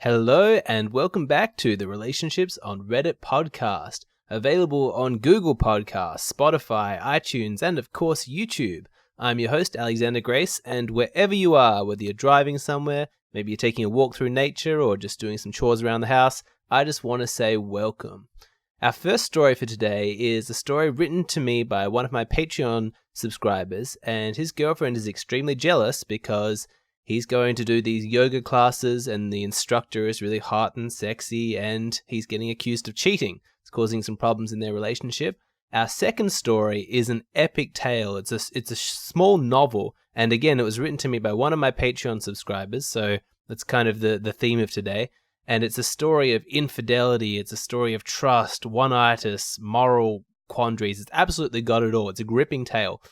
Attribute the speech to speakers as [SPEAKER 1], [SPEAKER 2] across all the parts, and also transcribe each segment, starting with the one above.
[SPEAKER 1] Hello and welcome back to the Relationships on Reddit podcast, available on Google Podcasts, Spotify, iTunes, and of course YouTube. I'm your host, Alexander Grace, and wherever you are, whether you're driving somewhere, maybe you're taking a walk through nature, or just doing some chores around the house, I just want to say welcome. Our first story for today is a story written to me by one of my Patreon subscribers, and his girlfriend is extremely jealous because he's going to do these yoga classes and the instructor is really hot and sexy and he's getting accused of cheating. It's causing some problems in their relationship. Our second story is an epic tale. It's a small novel, and again, it was written to me by one of my Patreon subscribers, so that's kind of the theme of today. And it's a story of infidelity, it's a story of trust, ONEitis, moral quandaries. It's absolutely got it all. It's a gripping tale.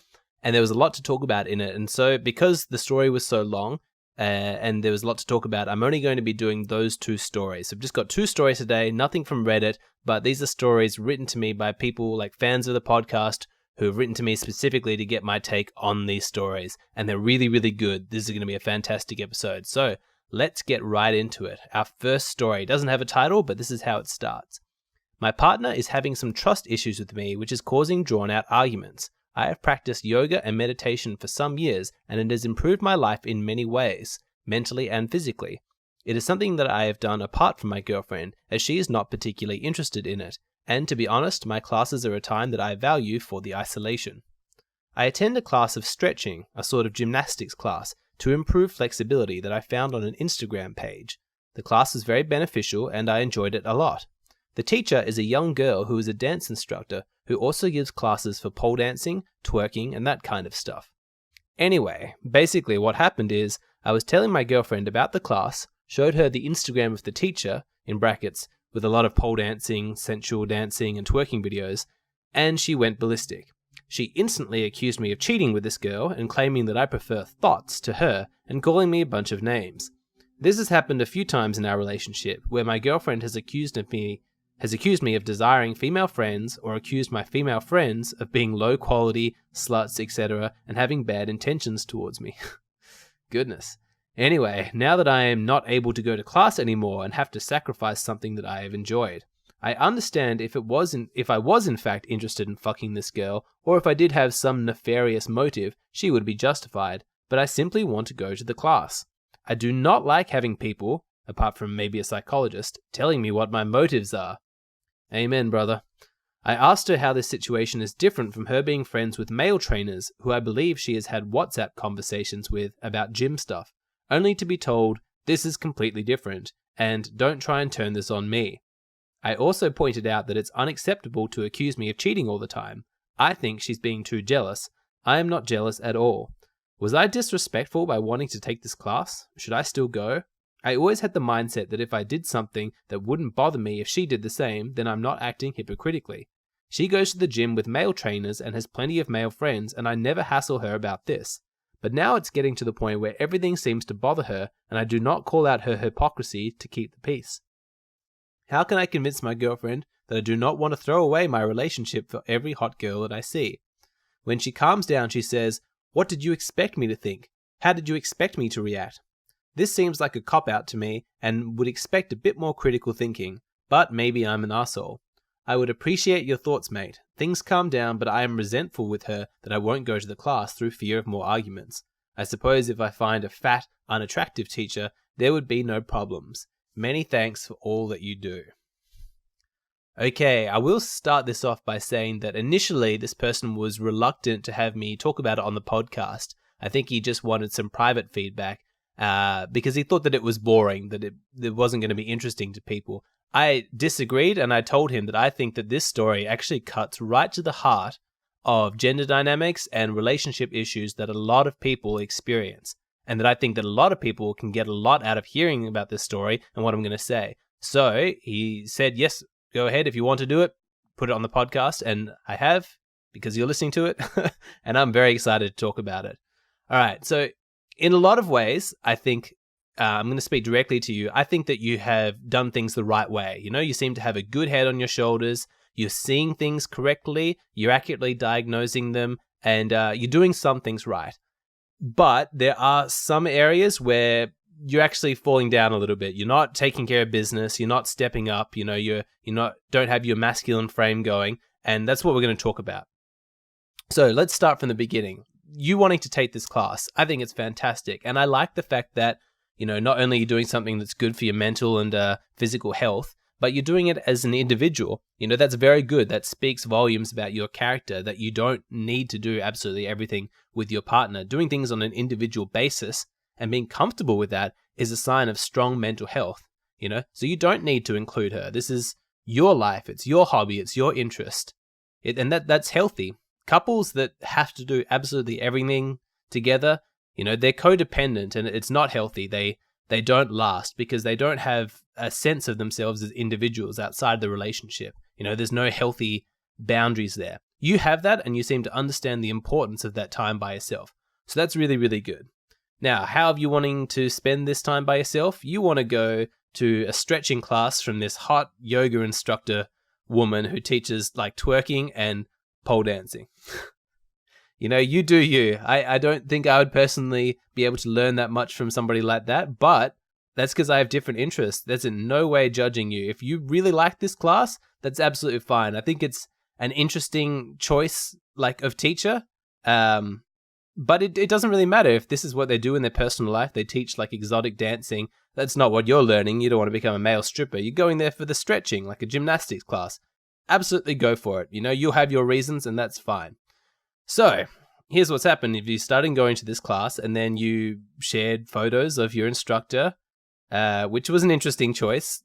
[SPEAKER 1] And there was a lot to talk about in it. And so because the story was so long and there was a lot to talk about, I'm only going to be doing those two stories. So I've just got two stories today, nothing from Reddit, but these are stories written to me by people like fans of the podcast who have written to me specifically to get my take on these stories. And they're really, really good. This is going to be a fantastic episode. So let's get right into it. Our first story doesn't have a title, but this is how it starts. My partner is having some trust issues with me, which is causing drawn-out arguments. I have practiced yoga and meditation for some years, and it has improved my life in many ways, mentally and physically. It is something that I have done apart from my girlfriend, as she is not particularly interested in it, and to be honest, my classes are a time that I value for the isolation. I attend a class of stretching, a sort of gymnastics class, to improve flexibility that I found on an Instagram page. The class was very beneficial, and I enjoyed it a lot. The teacher is a young girl who is a dance instructor who also gives classes for pole dancing, twerking, and that kind of stuff. Anyway, basically what happened is I was telling my girlfriend about the class, showed her the Instagram of the teacher, in brackets, with a lot of pole dancing, sensual dancing, and twerking videos, and she went ballistic. She instantly accused me of cheating with this girl and claiming that I prefer thoughts to her and calling me a bunch of names. This has happened a few times in our relationship where my girlfriend has accused me of desiring female friends or accused my female friends of being low quality, sluts, etc. and having bad intentions towards me. Goodness. Anyway, now that I am not able to go to class anymore and have to sacrifice something that I have enjoyed, I understand if I was in fact interested in fucking this girl, or if I did have some nefarious motive, she would be justified, but I simply want to go to the class. I do not like having people, apart from maybe a psychologist, telling me what my motives are. Amen, brother. I asked her how this situation is different from her being friends with male trainers who I believe she has had WhatsApp conversations with about gym stuff, only to be told this is completely different, and don't try and turn this on me. I also pointed out that it's unacceptable to accuse me of cheating all the time. I think she's being too jealous. I am not jealous at all. Was I disrespectful by wanting to take this class? Should I still go? I always had the mindset that if I did something that wouldn't bother me if she did the same, then I'm not acting hypocritically. She goes to the gym with male trainers and has plenty of male friends, and I never hassle her about this. But now it's getting to the point where everything seems to bother her, and I do not call out her hypocrisy to keep the peace. How can I convince my girlfriend that I do not want to throw away my relationship for every hot girl that I see? When she calms down, she says, "What did you expect me to think? How did you expect me to react?" This seems like a cop-out to me and would expect a bit more critical thinking, but maybe I'm an asshole. I would appreciate your thoughts, mate. Things calm down, but I am resentful with her that I won't go to the class through fear of more arguments. I suppose if I find a fat, unattractive teacher, there would be no problems. Many thanks for all that you do. Okay, I will start this off by saying that initially this person was reluctant to have me talk about it on the podcast. I think he just wanted some private feedback because he thought that it was boring, that it wasn't going to be interesting to people. I disagreed, and I told him that I think that this story actually cuts right to the heart of gender dynamics and relationship issues that a lot of people experience, and that I think that a lot of people can get a lot out of hearing about this story and what I'm going to say. So he said, yes, go ahead if you want to do it, put it on the podcast, and I have, because you're listening to it, and I'm very excited to talk about it. All right, so in a lot of ways, I think, I'm going to speak directly to you, I think that you have done things the right way. You know, you seem to have a good head on your shoulders, you're seeing things correctly, you're accurately diagnosing them, and you're doing some things right. But there are some areas where you're actually falling down a little bit. You're not taking care of business. You're not stepping up. You're not don't have your masculine frame going, and that's what we're going to talk about. So let's start from the beginning. You wanting to take this class, I think it's fantastic, and I like the fact that not only are you doing something that's good for your mental and physical health, but you're doing it as an individual. That's very good. That speaks volumes about your character, that you don't need to do absolutely everything with your partner. Doing things on an individual basis and being comfortable with that is a sign of strong mental health, So you don't need to include her. This is your life. It's your hobby. It's your interest. And that's healthy. Couples that have to do absolutely everything together, they're codependent, and it's not healthy. They don't last because they don't have a sense of themselves as individuals outside the relationship. There's no healthy boundaries there. You have that, and you seem to understand the importance of that time by yourself. So that's really, really good. Now, how are you wanting to spend this time by yourself? You want to go to a stretching class from this hot yoga instructor woman who teaches like twerking and pole dancing. You do you. I don't think I would personally be able to learn that much from somebody like that, but that's because I have different interests. That's in no way judging you. If you really like this class, that's absolutely fine. I think it's an interesting choice, of teacher. But it doesn't really matter if this is what they do in their personal life. They teach exotic dancing. That's not what you're learning. You don't want to become a male stripper. You're going there for the stretching, like a gymnastics class. Absolutely go for it. You'll have your reasons, and that's fine. So here's what's happened. If you started going to this class and then you shared photos of your instructor, which was an interesting choice,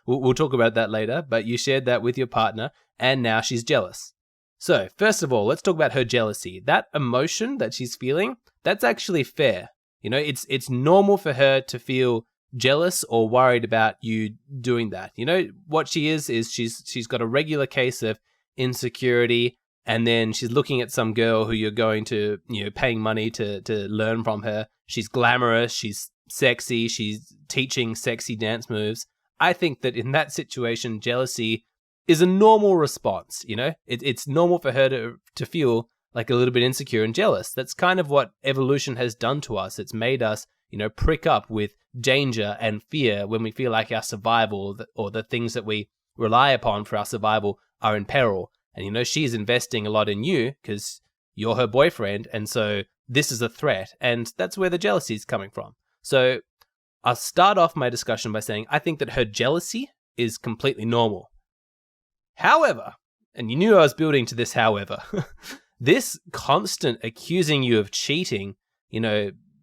[SPEAKER 1] we'll talk about that later, but you shared that with your partner and now she's jealous. So first of all, let's talk about her jealousy. That emotion that she's feeling, that's actually fair. It's normal for her to feel jealous or worried about you doing that. What she is she's got a regular case of insecurity, and then she's looking at some girl who you're going to, paying money to learn from her. She's glamorous, she's sexy, she's teaching sexy dance moves. I think that in that situation, jealousy is a normal response, It's normal for her to feel a little bit insecure and jealous. That's kind of what evolution has done to us. It's made us, prick up with danger and fear when we feel like our survival or the things that we rely upon for our survival are in peril. And she's investing a lot in you because you're her boyfriend, and so this is a threat, and that's where the jealousy is coming from. So I'll start off my discussion by saying I think that her jealousy is completely normal. However, and you knew I was building to this however, this constant accusing you of cheating,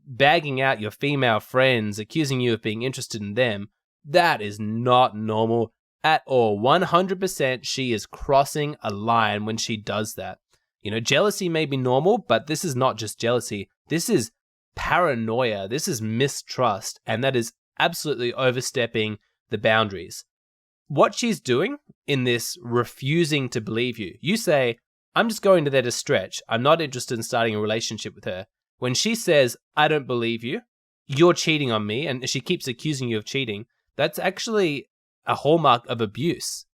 [SPEAKER 1] bagging out your female friends, accusing you of being interested in them, that is not normal at all. 100% she is crossing a line when she does that. Jealousy may be normal, but this is not just jealousy. This is paranoia. This is mistrust, and that is absolutely overstepping the boundaries. What she's doing in this refusing to believe you, you say, I'm just going to there to stretch. I'm not interested in starting a relationship with her. When she says, I don't believe you, you're cheating on me, and she keeps accusing you of cheating, that's actually a hallmark of abuse.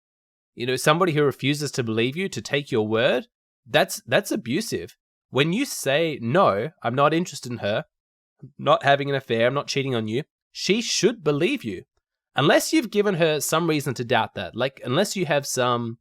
[SPEAKER 1] Somebody who refuses to believe you, to take your word, that's abusive. When you say, no, I'm not interested in her, not having an affair, I'm not cheating on you, she should believe you. Unless you've given her some reason to doubt that, unless you have some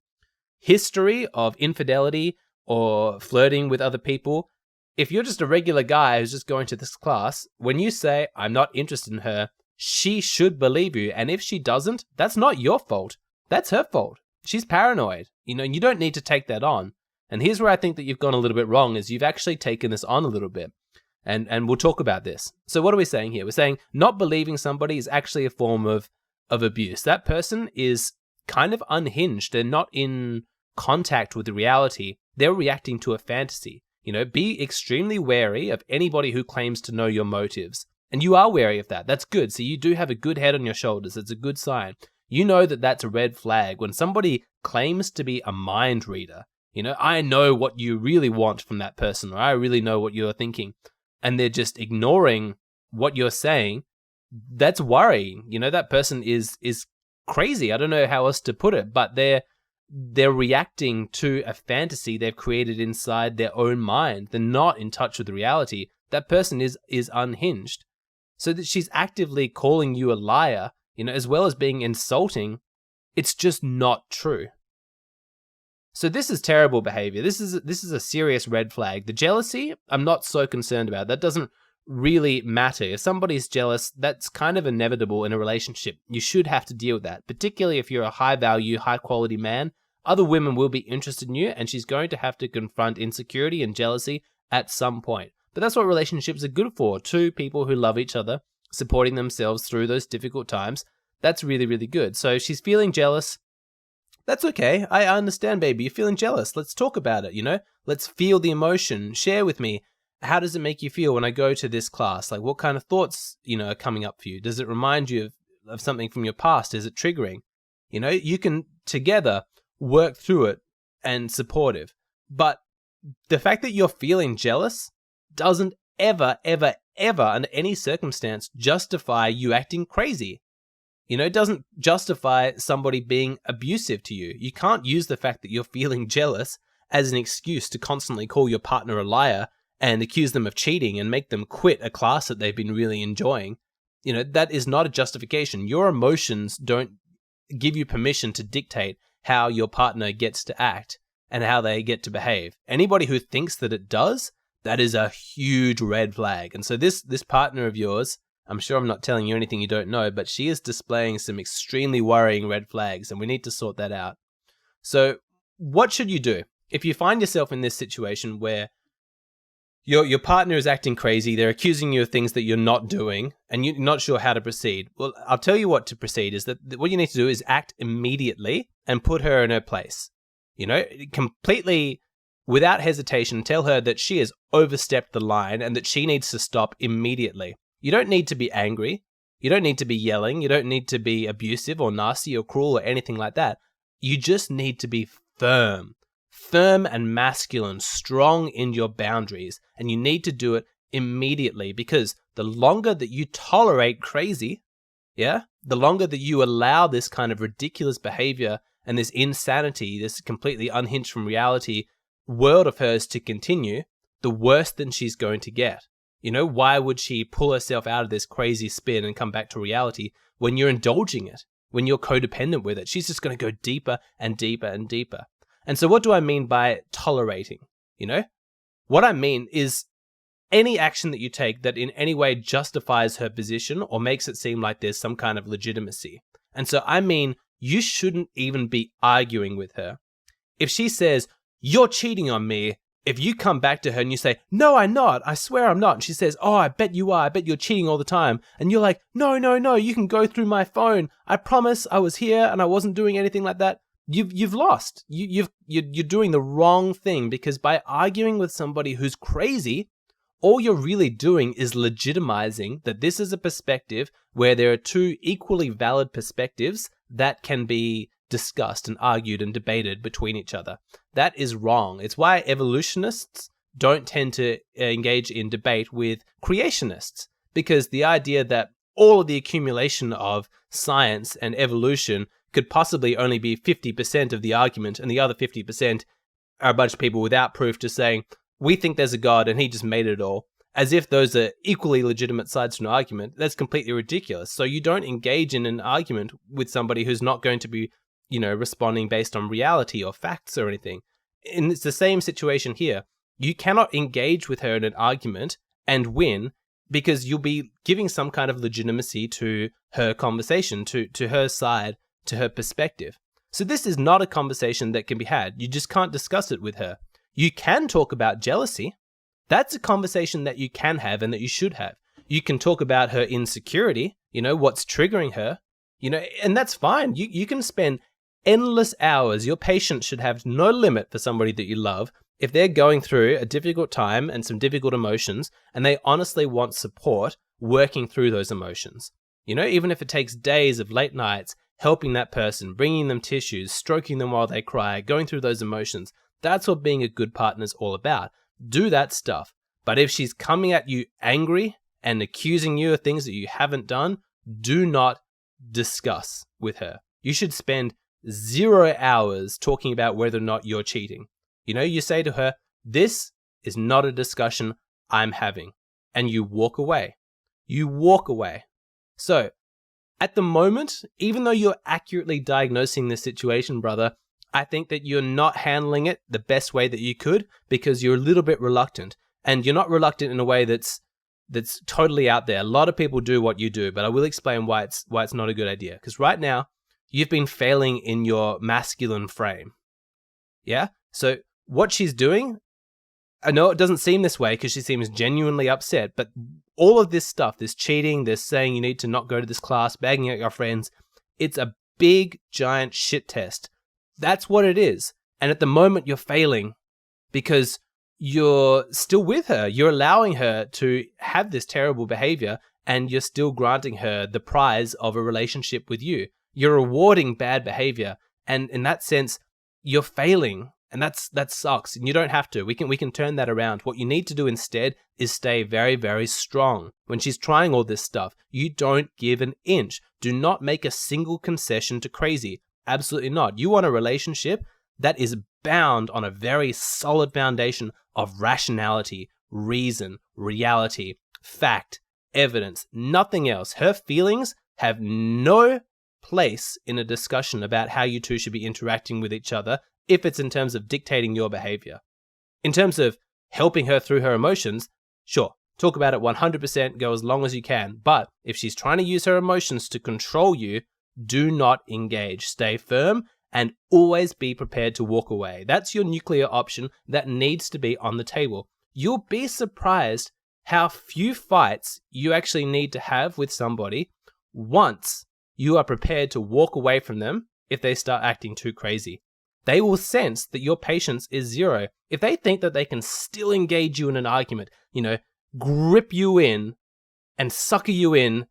[SPEAKER 1] history of infidelity or flirting with other people. If you're just a regular guy who's just going to this class, when you say, I'm not interested in her, she should believe you. And if she doesn't, that's not your fault. That's her fault. She's paranoid. You don't need to take that on. And here's where I think that you've gone a little bit wrong, is you've actually taken this on a little bit. And we'll talk about this. So what are we saying here? We're saying not believing somebody is actually a form of abuse. That person is kind of unhinged. They're not in contact with the reality. They're reacting to a fantasy. Be extremely wary of anybody who claims to know your motives. And you are wary of that. That's good. So you do have a good head on your shoulders. It's a good sign. You know that that's a red flag. When somebody claims to be a mind reader, I know what you really want from that person, or I really know what you're thinking, and they're just ignoring what you're saying, that's worrying. That person is crazy. I don't know how else to put it, but they're reacting to a fantasy they've created inside their own mind. They're not in touch with reality. That person is unhinged. So that she's actively calling you a liar, as well as being insulting, it's just not true. So this is terrible behavior. This is a serious red flag. The jealousy, I'm not so concerned about. That doesn't really matter. If somebody's jealous, that's kind of inevitable in a relationship. You should have to deal with that, particularly if you're a high value, high quality man. Other women will be interested in you, and she's going to have to confront insecurity and jealousy at some point. But that's what relationships are good for. Two people who love each other, supporting themselves through those difficult times. That's really, really good. So she's feeling jealous. That's okay. I understand, baby. You're feeling jealous. Let's talk about it, Let's feel the emotion. Share with me. How does it make you feel when I go to this class? Like, what kind of thoughts, are coming up for you? Does it remind you of something from your past? Is it triggering? You can together work through it and supportive. But the fact that you're feeling jealous doesn't ever, ever, ever, under any circumstance, justify you acting crazy. It doesn't justify somebody being abusive to you. You can't use the fact that you're feeling jealous as an excuse to constantly call your partner a liar and accuse them of cheating and make them quit a class that they've been really enjoying. That is not a justification. Your emotions don't give you permission to dictate how your partner gets to act and how they get to behave. Anybody who thinks that it does, that is a huge red flag. And so this partner of yours, I'm sure I'm not telling you anything you don't know, but she is displaying some extremely worrying red flags, and we need to sort that out. So what should you do? If you find yourself in this situation where your partner is acting crazy, they're accusing you of things that you're not doing, and you're not sure how to proceed, well, I'll tell you what to proceed is that what you need to do is act immediately and put her in her place. Completely without hesitation, tell her that she has overstepped the line and that she needs to stop immediately. You don't need to be angry. You don't need to be yelling. You don't need to be abusive or nasty or cruel or anything like that. You just need to be firm and masculine, strong in your boundaries. And you need to do it immediately, because the longer that you tolerate crazy, the longer that you allow this kind of ridiculous behavior and this insanity, this completely unhinged from reality world of hers to continue, the worse than she's going to get. Why would she pull herself out of this crazy spin and come back to reality when you're indulging it, when you're codependent with it? She's just going to go deeper and deeper and deeper. And so what do I mean by tolerating? What I mean is any action that you take that in any way justifies her position or makes it seem like there's some kind of legitimacy. And so I mean, you shouldn't even be arguing with her. If she says, "You're cheating on me," if you come back to her and you say, "No, I'm not. I swear I'm not." And she says, "Oh, I bet you are. I bet you're cheating all the time." And you're like, No, you can go through my phone. I promise I was here and I wasn't doing anything like that." You've lost. You're doing the wrong thing, because by arguing with somebody who's crazy, all you're really doing is legitimizing that this is a perspective where there are two equally valid perspectives that can be discussed and argued and debated between each other. That is wrong. It's why evolutionists don't tend to engage in debate with creationists, because the idea that all of the accumulation of science and evolution could possibly only be 50% of the argument, and the other 50% are a bunch of people without proof just saying, "We think there's a God and he just made it all," as if those are equally legitimate sides to an argument. That's completely ridiculous. So you don't engage in an argument with somebody who's not going to be responding based on reality or facts or anything. And it's the same situation here. You cannot engage with her in an argument and win, because you'll be giving some kind of legitimacy to her conversation, to her side, to her perspective. So this is not a conversation that can be had. You just can't discuss it with her. You can talk about jealousy. That's a conversation that you can have and that you should have. You can talk about her insecurity, what's triggering her, and that's fine. You can spend endless hours. Your patience should have no limit for somebody that you love. If they're going through a difficult time and some difficult emotions, and they honestly want support working through those emotions, even if it takes days of late nights, helping that person, bringing them tissues, stroking them while they cry, going through those emotions, that's what being a good partner is all about. Do that stuff. But if she's coming at you angry and accusing you of things that you haven't done, do not discuss with her. You should spend 0 hours talking about whether or not you're cheating. You say to her, "This is not a discussion I'm having," and you walk away. You walk away. So, at the moment, even though you're accurately diagnosing this situation, brother, I think that you're not handling it the best way that you could because you're a little bit reluctant. And you're not reluctant in a way that's totally out there. A lot of people do what you do, but I will explain why it's not a good idea. Because right now, you've been failing in your masculine frame. Yeah? So what she's doing, I know it doesn't seem this way because she seems genuinely upset, but all of this stuff, this cheating, this saying you need to not go to this class, bagging out your friends, it's a big, giant shit test. That's what it is. And at the moment, you're failing because you're still with her. You're allowing her to have this terrible behavior and you're still granting her the prize of a relationship with you. You're rewarding bad behavior. And in that sense, you're failing. And that sucks. And you don't have to. We can turn that around. What you need to do instead is stay very, very strong. When she's trying all this stuff, you don't give an inch. Do not make a single concession to crazy. Absolutely not. You want a relationship that is bound on a very solid foundation of rationality, reason, reality, fact, evidence, nothing else. Her feelings have no place in a discussion about how you two should be interacting with each other if it's in terms of dictating your behavior. In terms of helping her through her emotions, sure, talk about it 100%, go as long as you can. But if she's trying to use her emotions to control you, do not engage. Stay firm and always be prepared to walk away. That's your nuclear option that needs to be on the table. You'll be surprised how few fights you actually need to have with somebody once you are prepared to walk away from them if they start acting too crazy. They will sense that your patience is zero. If they think that they can still engage you in an argument, grip you in and sucker you in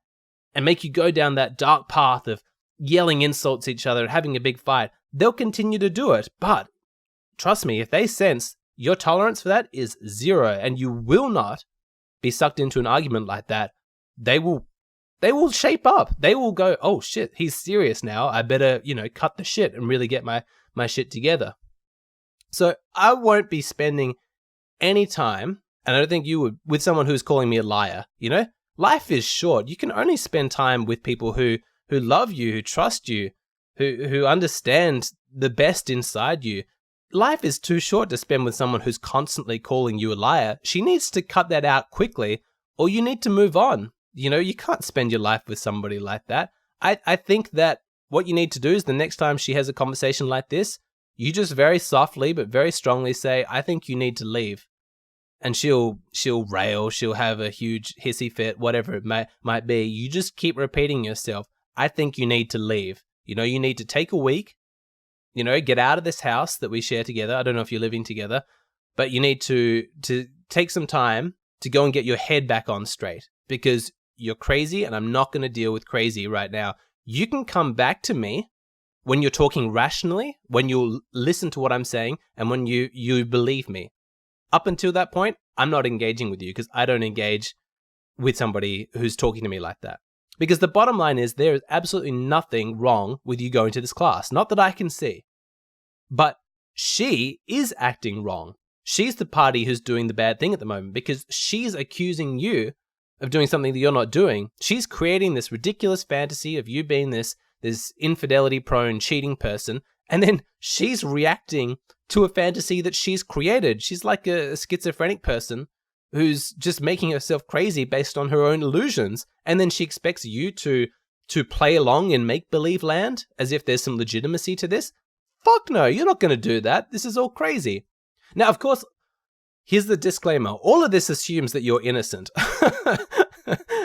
[SPEAKER 1] and make you go down that dark path of yelling insults at each other and having a big fight, they'll continue to do it. But trust me, if they sense your tolerance for that is zero and you will not be sucked into an argument like that, they will shape up. They will go, oh shit, he's serious now. I better, cut the shit and really get my shit together. So I won't be spending any time, and I don't think you would, with someone who's calling me a liar. Life is short. You can only spend time with people who love you, who trust you, who understand the best inside you. Life is too short to spend with someone who's constantly calling you a liar. She needs to cut that out quickly, or you need to move on. You can't spend your life with somebody like that. I think that what you need to do is the next time she has a conversation like this, you just very softly but very strongly say, I think you need to leave. And she'll rail, she'll have a huge hissy fit, whatever it might be. You just keep repeating yourself, I think you need to leave. You need to take a week, get out of this house that we share together. I don't know if you're living together, but you need to take some time to go and get your head back on straight because you're crazy and I'm not going to deal with crazy right now. You can come back to me when you're talking rationally, when you listen to what I'm saying, and when you believe me. Up until that point, I'm not engaging with you because I don't engage with somebody who's talking to me like that. Because the bottom line is there is absolutely nothing wrong with you going to this class. Not that I can see. But she is acting wrong. She's the party who's doing the bad thing at the moment because she's accusing you of doing something that you're not doing. She's creating this ridiculous fantasy of you being this infidelity-prone, cheating person, and then she's reacting to a fantasy that she's created. She's like a schizophrenic person who's just making herself crazy based on her own illusions, and then she expects you to play along in make-believe land as if there's some legitimacy to this. Fuck no, you're not going to do that. This is all crazy. Now, of course, here's the disclaimer. All of this assumes that you're innocent.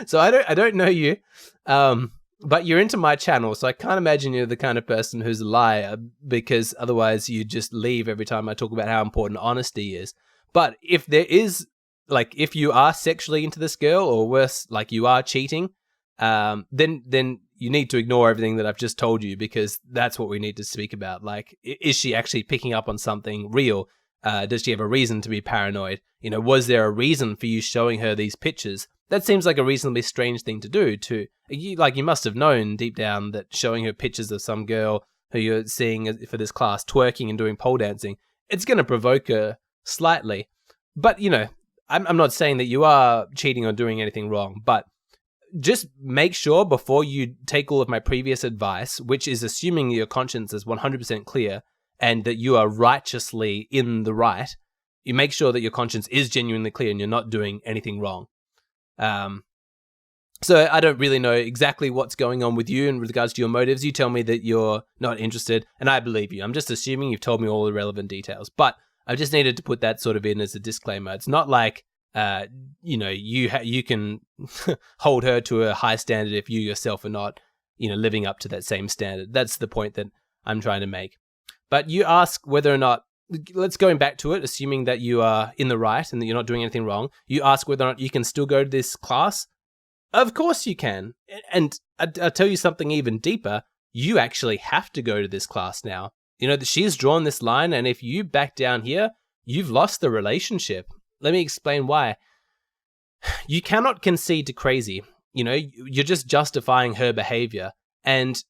[SPEAKER 1] So I don't know you, but you're into my channel, so I can't imagine you're the kind of person who's a liar, because otherwise you just leave every time I talk about how important honesty is. But if there is, if you are sexually into this girl, or worse, you are cheating, then you need to ignore everything that I've just told you, because that's what we need to speak about. Is she actually picking up on something real? Does she have a reason to be paranoid? Was there a reason for you showing her these pictures? That seems like a reasonably strange thing to do. You must have known deep down that showing her pictures of some girl who you're seeing for this class twerking and doing pole dancing, it's going to provoke her slightly. But, I'm not saying that you are cheating or doing anything wrong, but just make sure before you take all of my previous advice, which is assuming your conscience is 100% clear and that you are righteously in the right, you make sure that your conscience is genuinely clear and you're not doing anything wrong. So I don't really know exactly what's going on with you in regards to your motives. You tell me that you're not interested, and I believe you. I'm just assuming you've told me all the relevant details. But I just needed to put that sort of in as a disclaimer. It's not like, you can hold her to a high standard if you yourself are not, living up to that same standard. That's the point that I'm trying to make. But you ask whether or not, let's go back to it, assuming that you are in the right and that you're not doing anything wrong. You ask whether or not you can still go to this class. Of course you can. And I'll tell you something even deeper. You actually have to go to this class now. That she's drawn this line, and if you back down here, you've lost the relationship. Let me explain why. You cannot concede to crazy. You're just justifying her behavior. And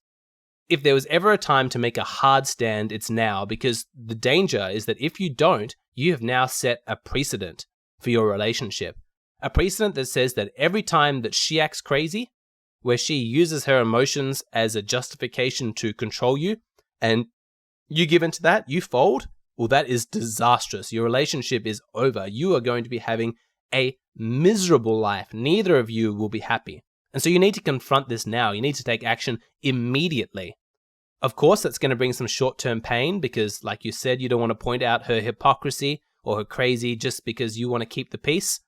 [SPEAKER 1] if there was ever a time to make a hard stand, it's now, because the danger is that if you don't, you have now set a precedent for your relationship. A precedent that says that every time that she acts crazy, where she uses her emotions as a justification to control you, and you give into that, you fold, well, that is disastrous. Your relationship is over. You are going to be having a miserable life. Neither of you will be happy. And so you need to confront this now. You need to take action immediately. Of course, that's going to bring some short-term pain because, like you said, you don't want to point out her hypocrisy or her crazy just because you want to keep the peace.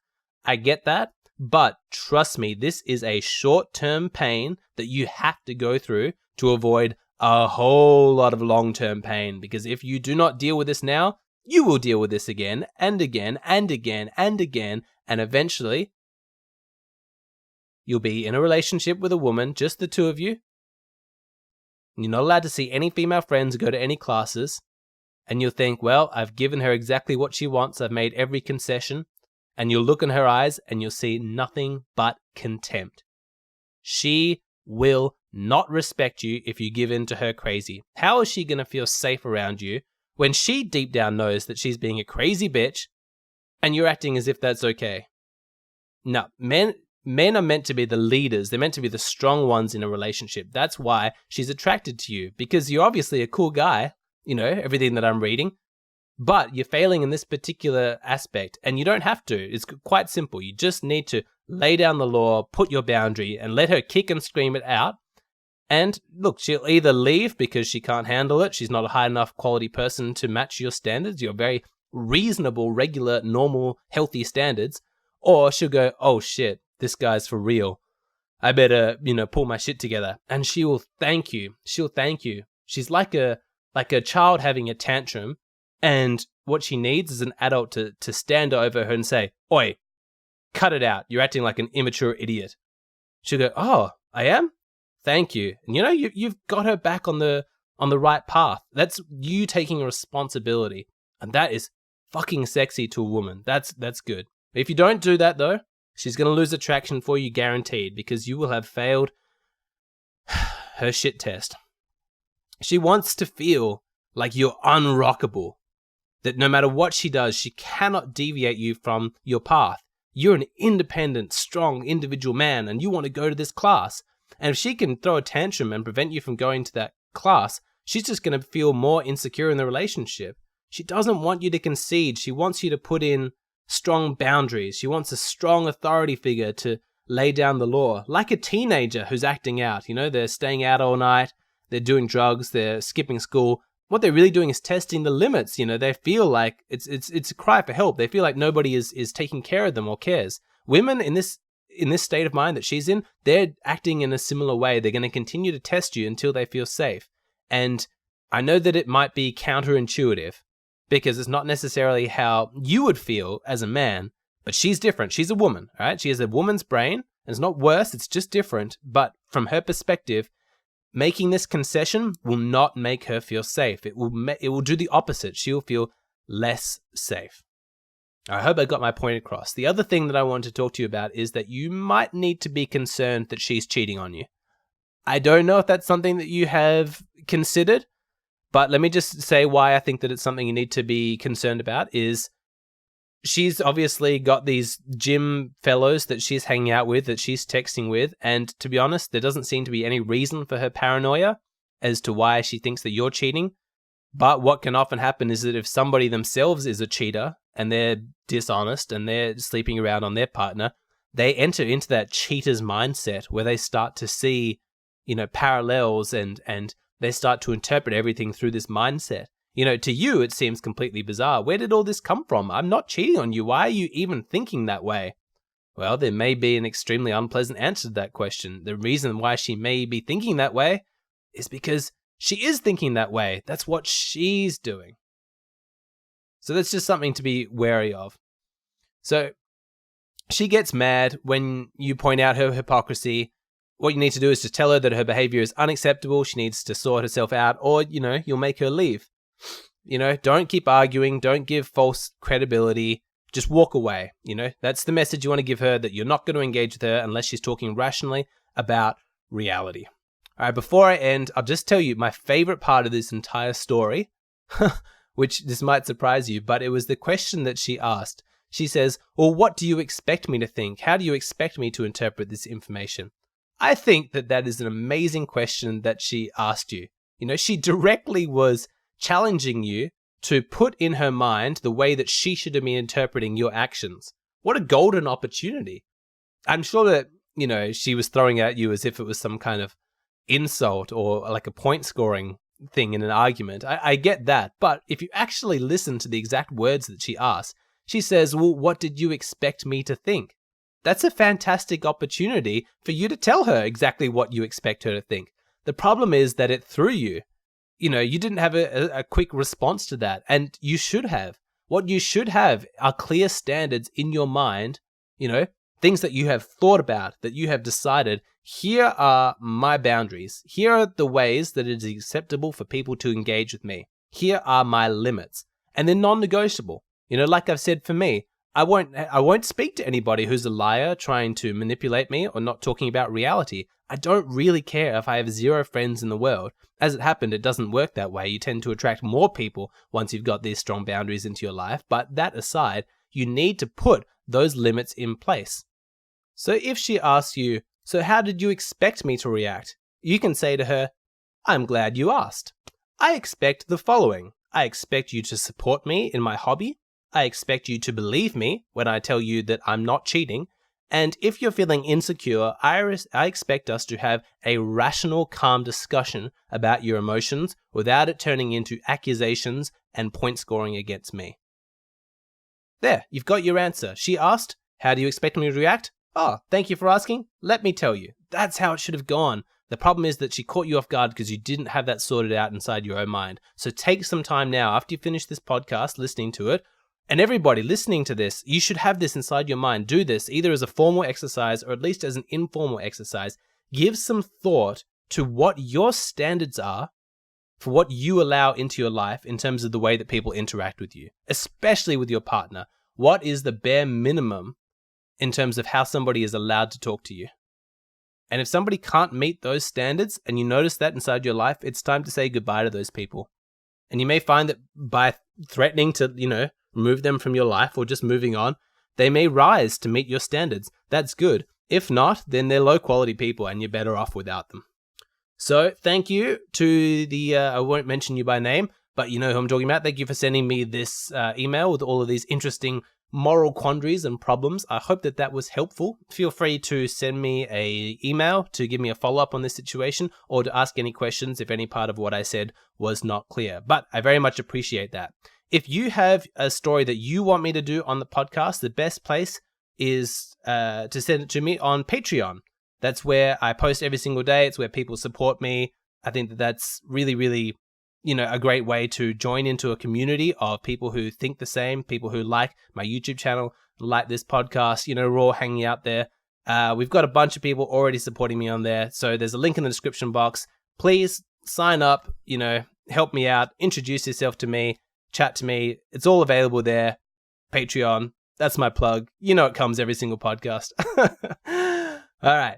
[SPEAKER 1] I get that, but trust me, this is a short-term pain that you have to go through to avoid a whole lot of long-term pain, because if you do not deal with this now, you will deal with this again and again and again and again, and eventually you'll be in a relationship with a woman, just the two of you. You're not allowed to see any female friends or go to any classes, and you'll think, well, I've given her exactly what she wants, I've made every concession. And you'll look in her eyes and you'll see nothing but contempt. She will not respect you if you give in to her crazy. How is she going to feel safe around you when she deep down knows that she's being a crazy bitch and you're acting as if that's okay? No, men are meant to be the leaders. They're meant to be the strong ones in a relationship. That's why she's attracted to you, because you're obviously a cool guy, everything that I'm reading. But you're failing in this particular aspect, and you don't have to. It's quite simple. You just need to lay down the law, put your boundary, and let her kick and scream it out. And look, she'll either leave because she can't handle it. She's not a high enough quality person to match your standards, your very reasonable, regular, normal, healthy standards. Or she'll go, oh shit, this guy's for real. I better, pull my shit together. And she will thank you. She'll thank you. She's like a child having a tantrum. And what she needs is an adult to stand over her and say, oi, cut it out. You're acting like an immature idiot. She'll go, oh, I am? Thank you. And you've got her back on the right path. That's you taking responsibility. And that is fucking sexy to a woman. That's good. But if you don't do that though, she's going to lose attraction for you guaranteed, because you will have failed her shit test. She wants to feel like you're unrockable. That no matter what she does, she cannot deviate you from your path. You're an independent, strong, individual man, and you want to go to this class. And if she can throw a tantrum and prevent you from going to that class, she's just going to feel more insecure in the relationship. She doesn't want you to concede. She wants you to put in strong boundaries. She wants a strong authority figure to lay down the law, like a teenager who's acting out. They're staying out all night, they're doing drugs, they're skipping school. What they're really doing is testing the limits. They feel like it's a cry for help. They feel like nobody is taking care of them or cares. Women in this state of mind that she's in, they're acting in a similar way. They're going to continue to test you until they feel safe. And I know that it might be counterintuitive because it's not necessarily how you would feel as a man, but she's different. She's a woman, right? She has a woman's brain, and it's not worse. It's just different. But from her perspective, making this concession will not make her feel safe. It will do the opposite. She'll feel less safe. I hope I got my point across. The other thing that I want to talk to you about is that you might need to be concerned that she's cheating on you. I don't know if that's something that you have considered, but let me just say why I think that it's something you need to be concerned about is she's obviously got these gym fellows that she's hanging out with, that she's texting with. And to be honest, there doesn't seem to be any reason for her paranoia as to why she thinks that you're cheating. But what can often happen is that if somebody themselves is a cheater and they're dishonest and they're sleeping around on their partner, they enter into that cheater's mindset where they start to see, parallels and they start to interpret everything through this mindset. To you, it seems completely bizarre. Where did all this come from? I'm not cheating on you. Why are you even thinking that way? Well, there may be an extremely unpleasant answer to that question. The reason why she may be thinking that way is because she is thinking that way. That's what she's doing. So that's just something to be wary of. So she gets mad when you point out her hypocrisy. What you need to do is just tell her that her behavior is unacceptable. She needs to sort herself out, or, you'll make her leave. Don't keep arguing. Don't give false credibility. Just walk away. That's the message you want to give her, that you're not going to engage with her unless she's talking rationally about reality. All right, before I end, I'll just tell you my favorite part of this entire story, which this might surprise you, but it was the question that she asked. She says, well, what do you expect me to think? How do you expect me to interpret this information? I think that is an amazing question that she asked you. She directly was challenging you to put in her mind the way that she should have been interpreting your actions. What a golden opportunity. I'm sure that, she was throwing at you as if it was some kind of insult or like a point scoring thing in an argument. I get that. But if you actually listen to the exact words that she asked, she says, well, what did you expect me to think? That's a fantastic opportunity for you to tell her exactly what you expect her to think. The problem is that it threw you. You didn't have a quick response to that, and you should have. What you should have are clear standards in your mind, things that you have thought about, that you have decided, here are my boundaries. Here are the ways that it is acceptable for people to engage with me. Here are my limits. And they're non-negotiable. Like I've said, for me, I won't speak to anybody who's a liar trying to manipulate me or not talking about reality. I don't really care if I have 0 friends in the world. As it happened, it doesn't work that way. You tend to attract more people once you've got these strong boundaries into your life. But that aside, you need to put those limits in place. So if she asks you, so how did you expect me to react? You can say to her, I'm glad you asked. I expect the following. I expect you to support me in my hobby. I expect you to believe me when I tell you that I'm not cheating. And if you're feeling insecure, I expect us to have a rational, calm discussion about your emotions without it turning into accusations and point scoring against me. There, you've got your answer. She asked, how do you expect me to react? Oh, thank you for asking. Let me tell you. That's how it should have gone. The problem is that she caught you off guard because you didn't have that sorted out inside your own mind. So take some time now after you finish this podcast, listening to it. And everybody listening to this, you should have this inside your mind. Do this either as a formal exercise or at least as an informal exercise. Give some thought to what your standards are for what you allow into your life in terms of the way that people interact with you, especially with your partner. What is the bare minimum in terms of how somebody is allowed to talk to you? And if somebody can't meet those standards and you notice that inside your life, it's time to say goodbye to those people. And you may find that by threatening to, remove them from your life or just moving on, they may rise to meet your standards. That's good. If not, then they're low quality people and you're better off without them. So thank you to the, I won't mention you by name, but you know who I'm talking about. Thank you for sending me this email with all of these interesting moral quandaries and problems. I hope that was helpful. Feel free to send me an email to give me a follow-up on this situation or to ask any questions if any part of what I said was not clear. But I very much appreciate that. If you have a story that you want me to do on the podcast, the best place is to send it to me on Patreon. That's where I post every single day. It's where people support me. I think that's really, really, a great way to join into a community of people who think the same, people who like my YouTube channel, like this podcast. We're all hanging out there. We've got a bunch of people already supporting me on there. So there's a link in the description box. Please sign up, help me out, introduce yourself to me. Chat to me. It's all available there. Patreon. That's my plug. It comes every single podcast. All right.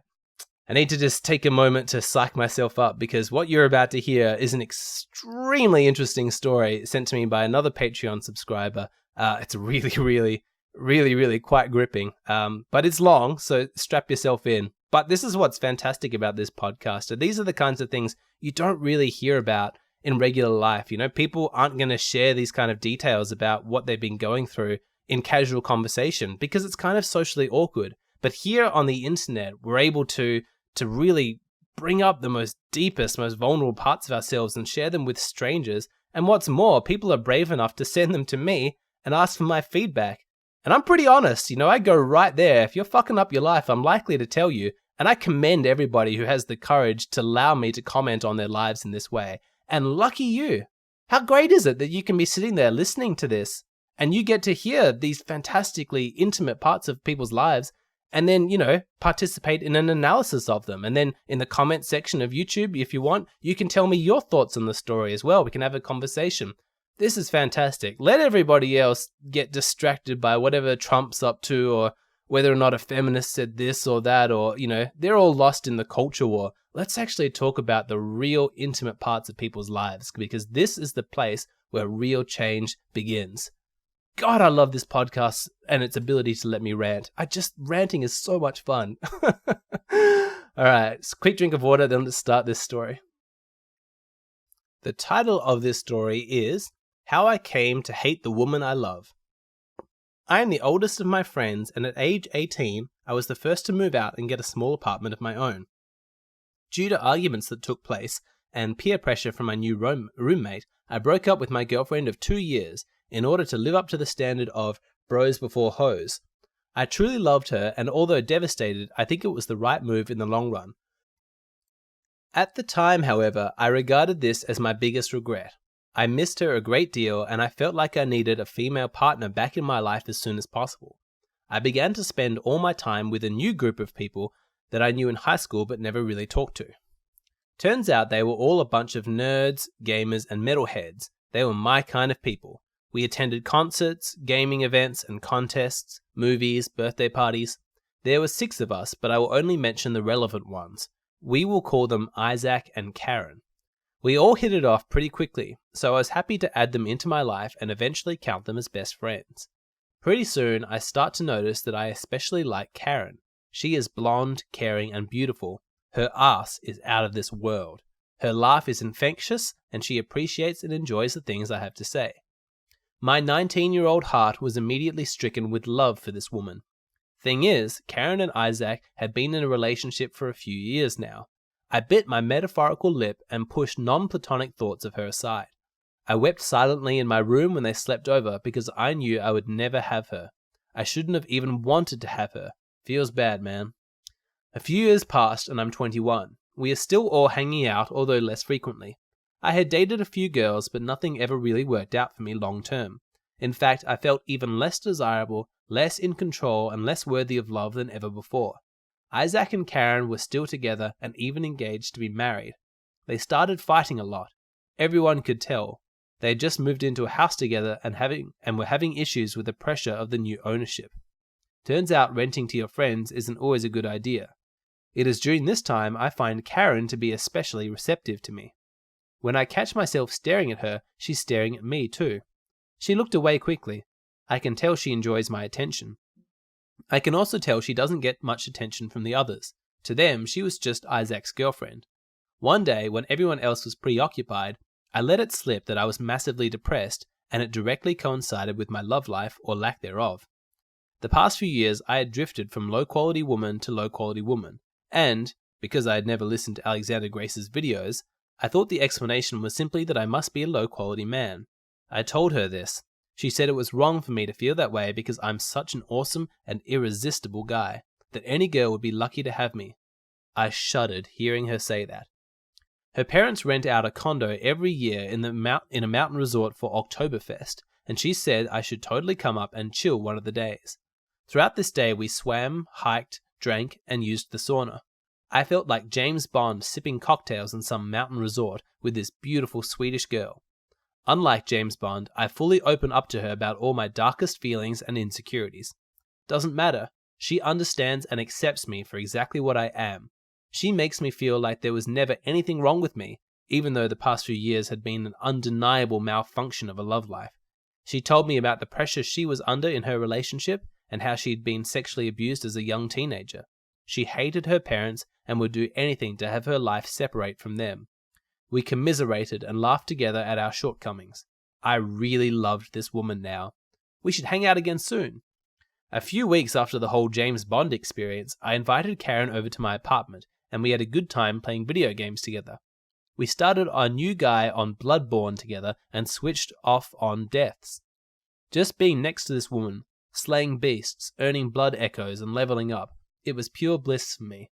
[SPEAKER 1] I need to just take a moment to psych myself up because what you're about to hear is an extremely interesting story sent to me by another Patreon subscriber. It's really, really really, really quite gripping. But it's long, so strap yourself in. But this is what's fantastic about this podcast. These are the kinds of things you don't really hear about in regular life. You know, people aren't going to share these kind of details about what they've been going through in casual conversation because it's kind of socially awkward. But here on the internet, we're able to really bring up the most deepest, most vulnerable parts of ourselves and share them with strangers. And what's more, people are brave enough to send them to me and ask for my feedback. And I'm pretty honest, you know, I go right there. If you're fucking up your life, I'm likely to tell you. And I commend everybody who has the courage to allow me to comment on their lives in this way. And lucky you. How great is it that you can be sitting there listening to this and you get to hear these fantastically intimate parts of people's lives and then, you know, participate in an analysis of them. And then in the comment section of YouTube, if you want, you can tell me your thoughts on the story as well. We can have a conversation. This is fantastic. Let everybody else get distracted by whatever Trump's up to or whether or not a feminist said this or that, or, you know, they're all lost in the culture war. Let's actually talk about the real intimate parts of people's lives, because this is the place where real change begins. God, I love this podcast and its ability to let me rant. Ranting is so much fun. All right, quick drink of water, then let's start this story. The title of this story is How I Came to Hate the Woman I Love. I am the oldest of my friends, and at age 18, I was the first to move out and get a small apartment of my own. Due to arguments that took place and peer pressure from my new roommate, I broke up with my girlfriend of 2 years in order to live up to the standard of bros before hoes. I truly loved her, and although devastated, I think it was the right move in the long run. At the time, however, I regarded this as my biggest regret. I missed her a great deal, and I felt like I needed a female partner back in my life as soon as possible. I began to spend all my time with a new group of people that I knew in high school but never really talked to. Turns out they were all a bunch of nerds, gamers, and metalheads. They were my kind of people. We attended concerts, gaming events and contests, movies, birthday parties. There were 6 of us, but I will only mention the relevant ones. We will call them Isaac and Karen. We all hit it off pretty quickly, so I was happy to add them into my life and eventually count them as best friends. Pretty soon, I start to notice that I especially like Karen. She is blonde, caring, and beautiful. Her ass is out of this world. Her laugh is infectious, and she appreciates and enjoys the things I have to say. My 19-year-old heart was immediately stricken with love for this woman. Thing is, Karen and Isaac had been in a relationship for a few years now. I bit my metaphorical lip and pushed non-platonic thoughts of her aside. I wept silently in my room when they slept over because I knew I would never have her. I shouldn't have even wanted to have her. Feels bad, man. A few years passed and I'm 21. We are still all hanging out, although less frequently. I had dated a few girls, but nothing ever really worked out for me long term. In fact, I felt even less desirable, less in control, and less worthy of love than ever before. Isaac and Karen were still together and even engaged to be married. They started fighting a lot. Everyone could tell. They had just moved into a house together and were having issues with the pressure of the new ownership. Turns out renting to your friends isn't always a good idea. It is during this time I find Karen to be especially receptive to me. When I catch myself staring at her, she's staring at me too. She looked away quickly. I can tell she enjoys my attention. I can also tell she doesn't get much attention from the others. To them, she was just Isaac's girlfriend. One day, when everyone else was preoccupied, I let it slip that I was massively depressed, and it directly coincided with my love life or lack thereof. The past few years, I had drifted from low-quality woman to low-quality woman, and, because I had never listened to Alexander Grace's videos, I thought the explanation was simply that I must be a low-quality man. I told her this. She said it was wrong for me to feel that way because I'm such an awesome and irresistible guy, that any girl would be lucky to have me. I shuddered hearing her say that. Her parents rent out a condo every year in a mountain resort for Oktoberfest, and she said I should totally come up and chill one of the days. Throughout this day we swam, hiked, drank, and used the sauna. I felt like James Bond sipping cocktails in some mountain resort with this beautiful Swedish girl. Unlike James Bond, I fully open up to her about all my darkest feelings and insecurities. Doesn't matter. She understands and accepts me for exactly what I am. She makes me feel like there was never anything wrong with me, even though the past few years had been an undeniable malfunction of a love life. She told me about the pressure she was under in her relationship and how she'd been sexually abused as a young teenager. She hated her parents and would do anything to have her life separate from them. We commiserated and laughed together at our shortcomings. I really loved this woman now. We should hang out again soon. A few weeks after the whole James Bond experience, I invited Karen over to my apartment, and we had a good time playing video games together. We started our new guy on Bloodborne together and switched off on deaths. Just being next to this woman, slaying beasts, earning blood echoes, and leveling up, it was pure bliss for me.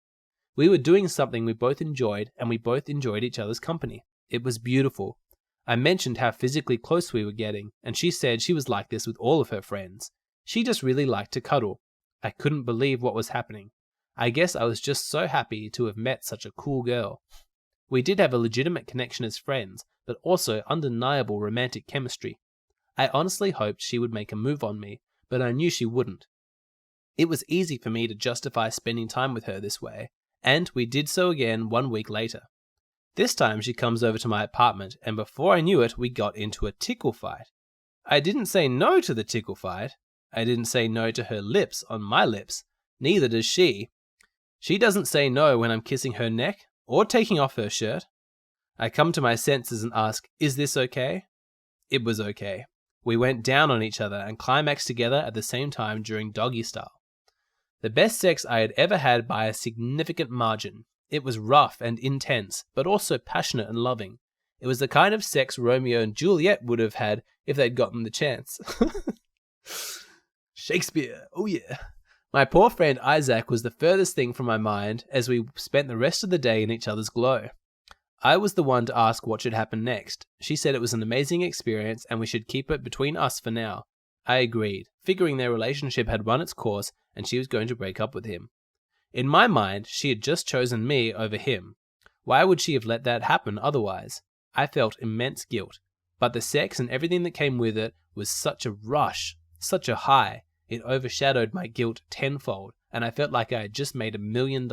[SPEAKER 1] We were doing something we both enjoyed, and we both enjoyed each other's company. It was beautiful. I mentioned how physically close we were getting, and she said she was like this with all of her friends. She just really liked to cuddle. I couldn't believe what was happening. I guess I was just so happy to have met such a cool girl. We did have a legitimate connection as friends, but also undeniable romantic chemistry. I honestly hoped she would make a move on me, but I knew she wouldn't. It was easy for me to justify spending time with her this way, and we did so again 1 week later. This time she comes over to my apartment, and before I knew it, we got into a tickle fight. I didn't say no to the tickle fight. I didn't say no to her lips on my lips. Neither does she. She doesn't say no when I'm kissing her neck or taking off her shirt. I come to my senses and ask, is this okay? It was okay. We went down on each other and climaxed together at the same time during doggy style. The best sex I had ever had by a significant margin. It was rough and intense, but also passionate and loving. It was the kind of sex Romeo and Juliet would have had if they'd gotten the chance. Shakespeare, oh yeah. My poor friend Isaac was the furthest thing from my mind as we spent the rest of the day in each other's glow. I was the one to ask what should happen next. She said it was an amazing experience and we should keep it between us for now. I agreed, figuring their relationship had run its course and she was going to break up with him. In my mind, she had just chosen me over him. Why would she have let that happen otherwise? I felt immense guilt, but the sex and everything that came with it was such a rush, such a high. It overshadowed my guilt tenfold, and I felt like I had just made $1 million.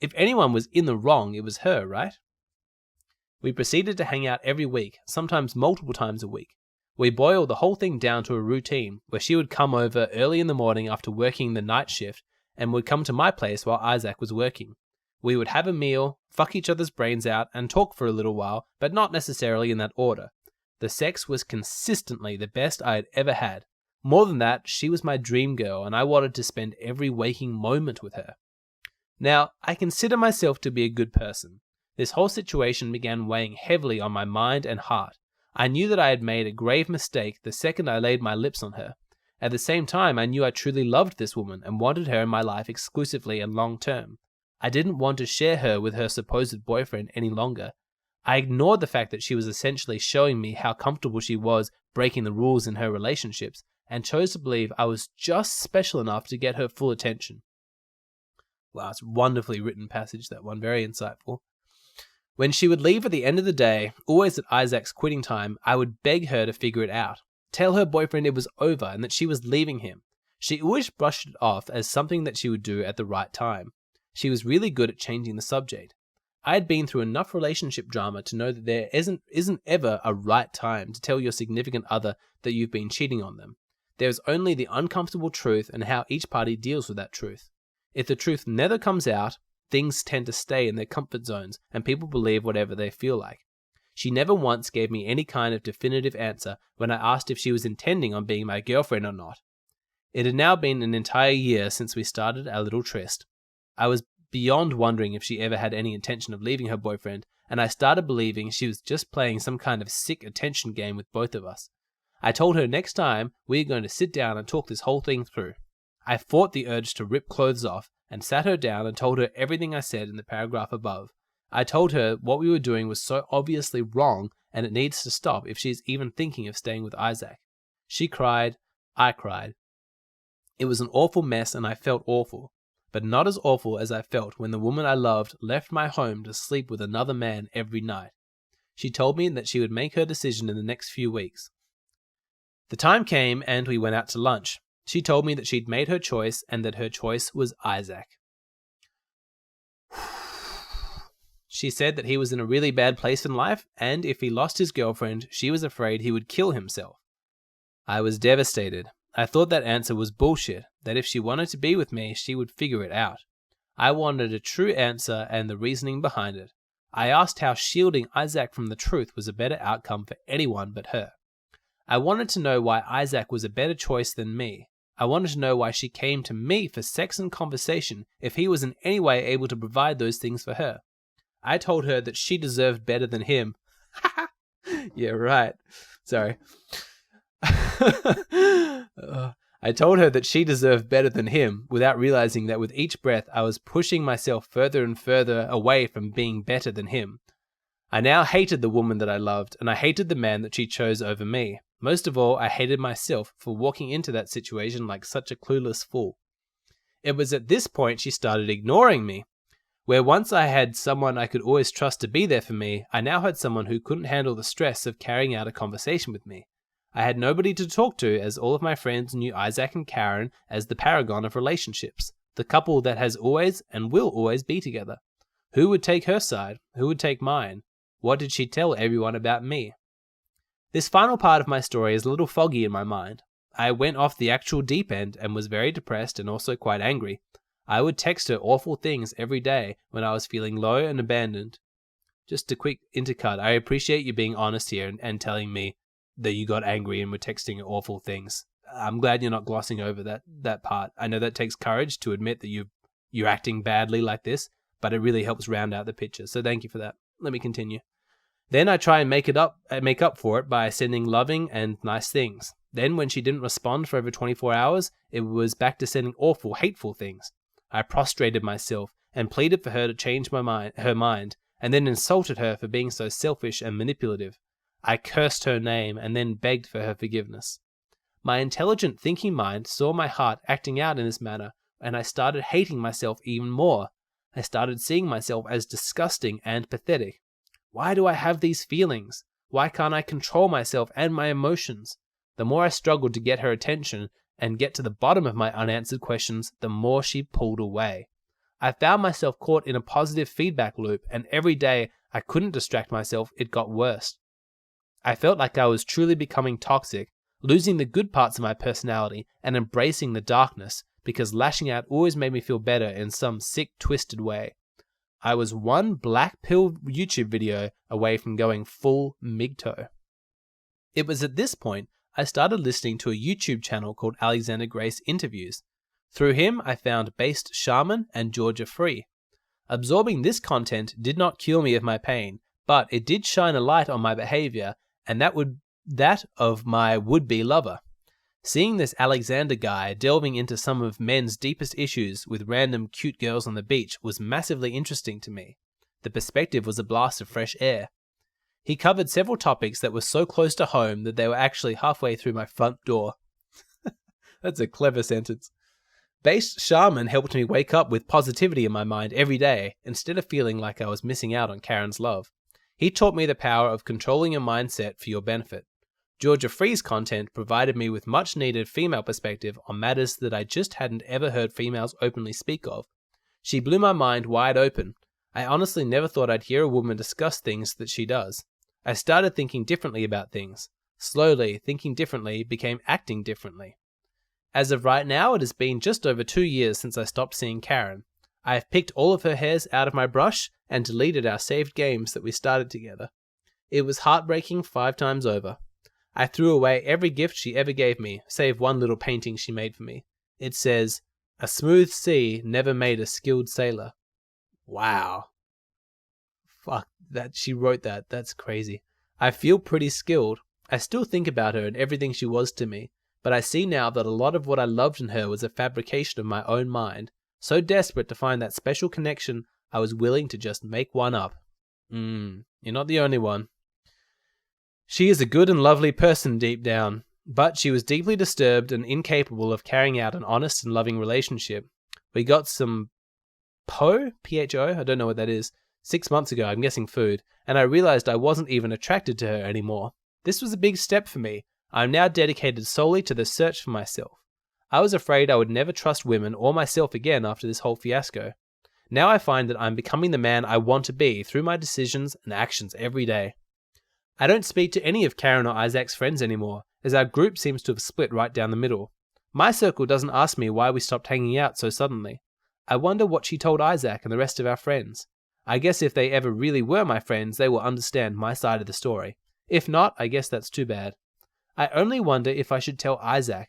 [SPEAKER 1] If anyone was in the wrong, it was her, right? We proceeded to hang out every week, sometimes multiple times a week. We boiled the whole thing down to a routine, where she would come over early in the morning after working the night shift, and would come to my place while Isaac was working. We would have a meal, fuck each other's brains out, and talk for a little while, but not necessarily in that order. The sex was consistently the best I had ever had. More than that, she was my dream girl, and I wanted to spend every waking moment with her. Now, I consider myself to be a good person. This whole situation began weighing heavily on my mind and heart. I knew that I had made a grave mistake the second I laid my lips on her. At the same time, I knew I truly loved this woman and wanted her in my life exclusively and long term. I didn't want to share her with her supposed boyfriend any longer. I ignored the fact that she was essentially showing me how comfortable she was breaking the rules in her relationships, and chose to believe I was just special enough to get her full attention. Wow, it's a wonderfully written passage, that one, very insightful. When she would leave at the end of the day, always at Isaac's quitting time, I would beg her to figure it out. Tell her boyfriend it was over and that she was leaving him. She always brushed it off as something that she would do at the right time. She was really good at changing the subject. I had been through enough relationship drama to know that there isn't ever a right time to tell your significant other that you've been cheating on them. There's only the uncomfortable truth and how each party deals with that truth. If the truth never comes out, things tend to stay in their comfort zones and people believe whatever they feel like. She never once gave me any kind of definitive answer when I asked if she was intending on being my girlfriend or not. It had now been an entire year since we started our little tryst. I was beyond wondering if she ever had any intention of leaving her boyfriend, and I started believing she was just playing some kind of sick attention game with both of us. I told her next time we were going to sit down and talk this whole thing through. I fought the urge to rip clothes off and sat her down and told her everything I said in the paragraph above. I told her what we were doing was so obviously wrong and it needs to stop if she's even thinking of staying with Isaac. She cried, I cried. It was an awful mess and I felt awful, but not as awful as I felt when the woman I loved left my home to sleep with another man every night. She told me that she would make her decision in the next few weeks. The time came and we went out to lunch. She told me that she'd made her choice and that her choice was Isaac. She said that he was in a really bad place in life, and if he lost his girlfriend, she was afraid he would kill himself. I was devastated. I thought that answer was bullshit, that if she wanted to be with me, she would figure it out. I wanted a true answer and the reasoning behind it. I asked how shielding Isaac from the truth was a better outcome for anyone but her. I wanted to know why Isaac was a better choice than me. I wanted to know why she came to me for sex and conversation if he was in any way able to provide those things for her. I told her that she deserved better than him. Yeah, right. Sorry. I told her that she deserved better than him without realizing that with each breath I was pushing myself further and further away from being better than him. I now hated the woman that I loved, and I hated the man that she chose over me. Most of all, I hated myself for walking into that situation like such a clueless fool. It was at this point she started ignoring me. Where once I had someone I could always trust to be there for me, I now had someone who couldn't handle the stress of carrying out a conversation with me. I had nobody to talk to, as all of my friends knew Isaac and Karen as the paragon of relationships, the couple that has always and will always be together. Who would take her side? Who would take mine? What did she tell everyone about me? This final part of my story is a little foggy in my mind. I went off the actual deep end and was very depressed and also quite angry. I would text her awful things every day when I was feeling low and abandoned. Just a quick intercut. I appreciate you being honest here and telling me that you got angry and were texting her awful things. I'm glad you're not glossing over that part. I know that takes courage to admit that you're acting badly like this, but it really helps round out the picture. So thank you for that. Let me continue. Then I try and make up for it by sending loving and nice things. Then when she didn't respond for over 24 hours, it was back to sending awful, hateful things. I prostrated myself and pleaded for her to change her mind, and then insulted her for being so selfish and manipulative. I cursed her name and then begged for her forgiveness. My intelligent thinking mind saw my heart acting out in this manner, and I started hating myself even more. I started seeing myself as disgusting and pathetic. Why do I have these feelings? Why can't I control myself and my emotions? The more I struggled to get her attention and get to the bottom of my unanswered questions, the more she pulled away. I found myself caught in a positive feedback loop, and every day I couldn't distract myself, it got worse. I felt like I was truly becoming toxic, losing the good parts of my personality and embracing the darkness, because lashing out always made me feel better in some sick, twisted way. I was one black pill YouTube video away from going full MGTOW. It was at this point I started listening to a YouTube channel called Alexander Grace Interviews. Through him, I found Based Shaman and Georgia Free. Absorbing this content did not cure me of my pain, but it did shine a light on my behavior, and that of my would-be lover. Seeing this Alexander guy delving into some of men's deepest issues with random cute girls on the beach was massively interesting to me. The perspective was a blast of fresh air. He covered several topics that were so close to home that they were actually halfway through my front door. That's a clever sentence. Based Shaman helped me wake up with positivity in my mind every day, instead of feeling like I was missing out on Karen's love. He taught me the power of controlling your mindset for your benefit. Georgia Free's content provided me with much needed female perspective on matters that I just hadn't ever heard females openly speak of. She blew my mind wide open. I honestly never thought I'd hear a woman discuss things that she does. I started thinking differently about things. Slowly, thinking differently became acting differently. As of right now, it has been just over 2 years since I stopped seeing Karen. I have picked all of her hairs out of my brush and deleted our saved games that we started together. It was heartbreaking 5 times over. I threw away every gift she ever gave me, save one little painting she made for me. It says, "A smooth sea never made a skilled sailor." Wow. Fuck, that she wrote that. That's crazy. I feel pretty skilled. I still think about her and everything she was to me, but I see now that a lot of what I loved in her was a fabrication of my own mind. So desperate to find that special connection, I was willing to just make one up. You're not the only one. She is a good and lovely person deep down, but she was deeply disturbed and incapable of carrying out an honest and loving relationship. We got some P-H-O, I don't know what that is, 6 months ago, I'm guessing food, and I realized I wasn't even attracted to her anymore. This was a big step for me. I am now dedicated solely to the search for myself. I was afraid I would never trust women or myself again after this whole fiasco. Now I find that I'm becoming the man I want to be through my decisions and actions every day. I don't speak to any of Karen or Isaac's friends anymore, as our group seems to have split right down the middle. My circle doesn't ask me why we stopped hanging out so suddenly. I wonder what she told Isaac and the rest of our friends. I guess if they ever really were my friends, they will understand my side of the story. If not, I guess that's too bad. I only wonder if I should tell Isaac.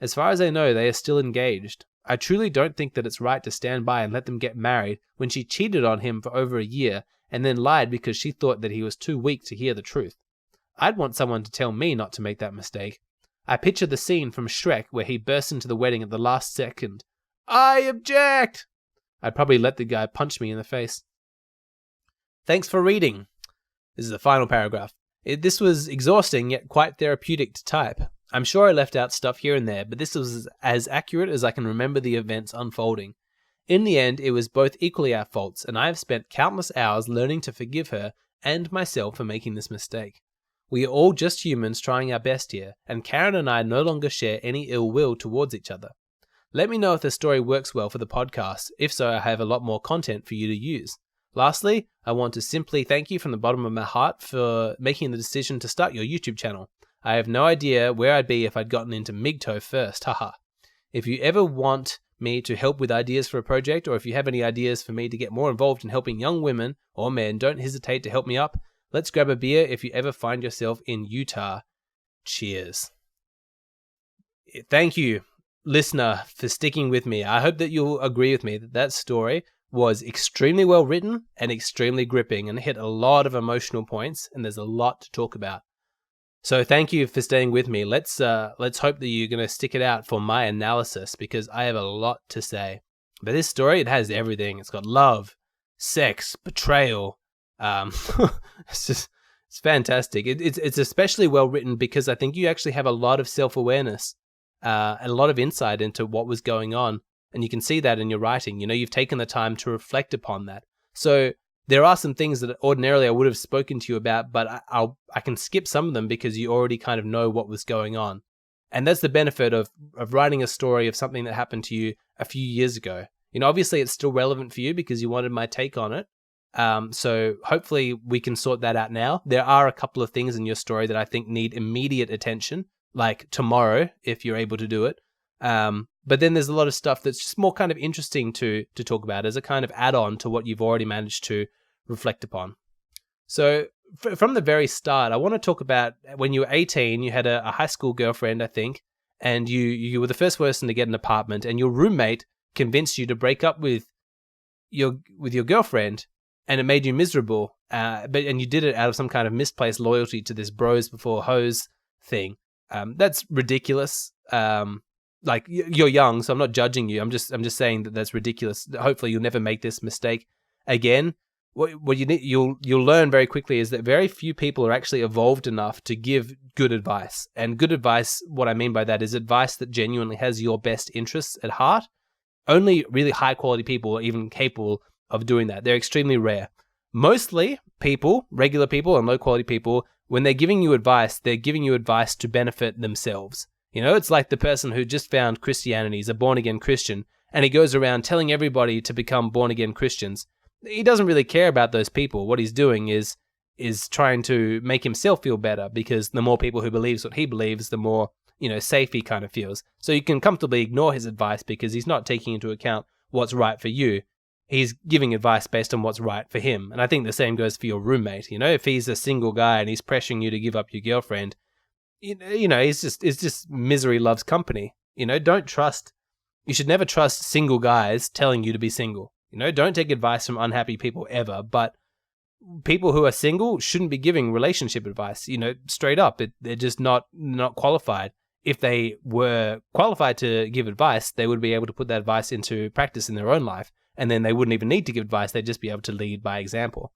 [SPEAKER 1] As far as I know, they are still engaged. I truly don't think that it's right to stand by and let them get married when she cheated on him for over a year and then lied because she thought that he was too weak to hear the truth. I'd want someone to tell me not to make that mistake. I picture the scene from Shrek where he bursts into the wedding at the last second. I object! I'd probably let the guy punch me in the face. Thanks for reading. This is the final paragraph. This was exhausting yet quite therapeutic to type. I'm sure I left out stuff here and there, but this was as accurate as I can remember the events unfolding. In the end, it was both equally our faults, and I have spent countless hours learning to forgive her and myself for making this mistake. We are all just humans trying our best here, and Karen and I no longer share any ill will towards each other. Let me know if the story works well for the podcast. If so, I have a lot more content for you to use. Lastly, I want to simply thank you from the bottom of my heart for making the decision to start your YouTube channel. I have no idea where I'd be if I'd gotten into MGTOW first, haha. If you ever want me to help with ideas for a project, or if you have any ideas for me to get more involved in helping young women or men, don't hesitate to help me up. Let's grab a beer if you ever find yourself in Utah. Cheers. Thank you, listener, for sticking with me. I hope that you'll agree with me that that story was extremely well written and extremely gripping and hit a lot of emotional points, and there's a lot to talk about. So thank you for staying with me. Let's hope that you're going to stick it out for my analysis, because I have a lot to say. But this story, it has everything. It's got love, sex, betrayal. It's fantastic. It's especially well written because I think you actually have a lot of self-awareness, and a lot of insight into what was going on. And you can see that in your writing. You know, you've taken the time to reflect upon that. So there are some things that ordinarily I would have spoken to you about, but I can skip some of them because you already kind of know what was going on. And that's the benefit of writing a story of something that happened to you a few years ago. You know, obviously it's still relevant for you because you wanted my take on it. So hopefully we can sort that out now. There are a couple of things in your story that I think need immediate attention, like tomorrow, if you're able to do it. But then there's a lot of stuff that's just more kind of interesting to talk about as a kind of add-on to what you've already managed to reflect upon. So from the very start, I want to talk about when you were 18, you had a high school girlfriend, I think, and you were the first person to get an apartment, and your roommate convinced you to break up with your girlfriend, and it made you miserable. And you did it out of some kind of misplaced loyalty to this bros before hoes thing. That's ridiculous. Like, you're young, so I'm not judging you. I'm just saying that that's ridiculous. Hopefully you'll never make this mistake again. What you'll learn very quickly is that very few people are actually evolved enough to give good advice. And good advice, what I mean by that is advice that genuinely has your best interests at heart. Only really high quality people are even capable of doing that. They're extremely rare. Mostly people, regular people and low quality people, when they're giving you advice, they're giving you advice to benefit themselves. You know, it's like the person who just found Christianity, is a born-again Christian, and he goes around telling everybody to become born-again Christians. He doesn't really care about those people. What he's doing is trying to make himself feel better, because the more people who believes what he believes, the more, safe he kind of feels. So you can comfortably ignore his advice because he's not taking into account what's right for you. He's giving advice based on what's right for him. And I think the same goes for your roommate. You know, if he's a single guy and he's pressuring you to give up your girlfriend, it's just misery loves company. You should never trust single guys telling you to be single. Don't take advice from unhappy people ever, but people who are single shouldn't be giving relationship advice, straight up. They're just not qualified. If they were qualified to give advice, they would be able to put that advice into practice in their own life, and then they wouldn't even need to give advice. They'd just be able to lead by example.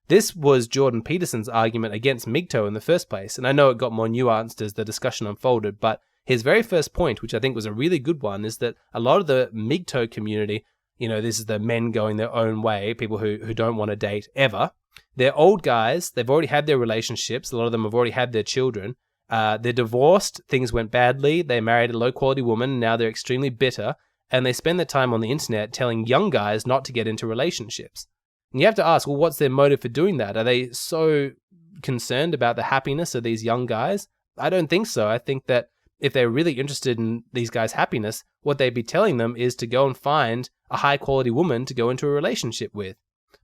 [SPEAKER 1] This was Jordan Peterson's argument against MGTOW in the first place, and I know it got more nuanced as the discussion unfolded, but his very first point, which I think was a really good one, is that a lot of the MGTOW community, this is the men going their own way, people who don't want to date ever. They're old guys, they've already had their relationships, a lot of them have already had their children, they're divorced, things went badly, they married a low-quality woman, now they're extremely bitter, and they spend their time on the internet telling young guys not to get into relationships. And you have to ask, well, what's their motive for doing that? Are they so concerned about the happiness of these young guys? I don't think so. I think that if they're really interested in these guys' happiness, what they'd be telling them is to go and find a high-quality woman to go into a relationship with.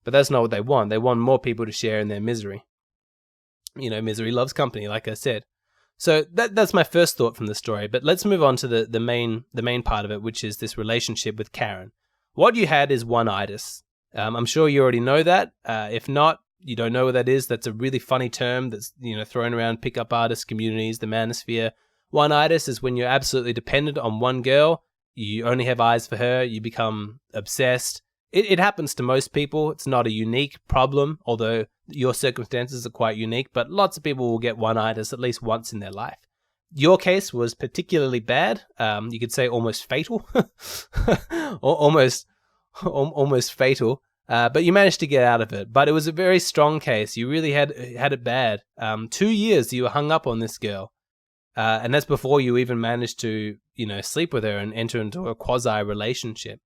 [SPEAKER 1] But that's not what they want. They want more people to share in their misery. Misery loves company, like I said. So that's my first thought from the story. But let's move on to the main part of it, which is this relationship with Karen. What you had is ONEitis. I'm sure you already know that. If not, you don't know what that is. That's a really funny term that's thrown around pickup artist communities, the manosphere. ONEitis is when you're absolutely dependent on one girl. You only have eyes for her. You become obsessed. It happens to most people. It's not a unique problem, although your circumstances are quite unique, but lots of people will get ONEitis at least once in their life. Your case was particularly bad. You could say almost fatal. almost fatal. But you managed to get out of it. But it was a very strong case. You really had it bad. 2 years you were hung up on this girl. And that's before you even managed to, sleep with her and enter into a quasi-relationship.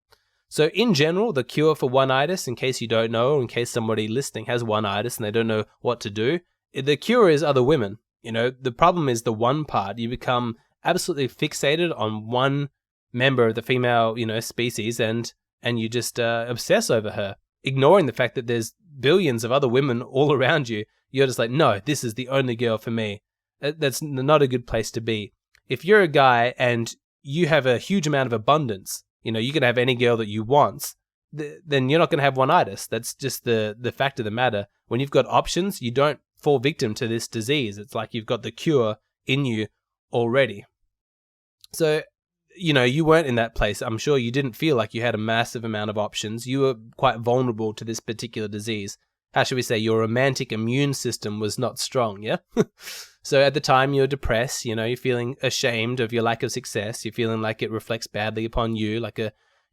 [SPEAKER 1] So in general, the cure for ONEitis, in case you don't know, or in case somebody listening has ONEitis and they don't know what to do, the cure is other women. The problem is the one part. You become absolutely fixated on one member of the female, species, and you just obsess over her, ignoring the fact that there's billions of other women all around you. You're just like, no, this is the only girl for me. That's not a good place to be. If you're a guy and you have a huge amount of abundance, you can have any girl that you want, then you're not going to have ONEitis. That's just the fact of the matter. When you've got options, you don't fall victim to this disease. It's like you've got the cure in you already. So, you weren't in that place. I'm sure you didn't feel like you had a massive amount of options. You were quite vulnerable to this particular disease. How should we say? Your romantic immune system was not strong, yeah? So at the time you're depressed, you're feeling ashamed of your lack of success. You're feeling like it reflects badly upon you, like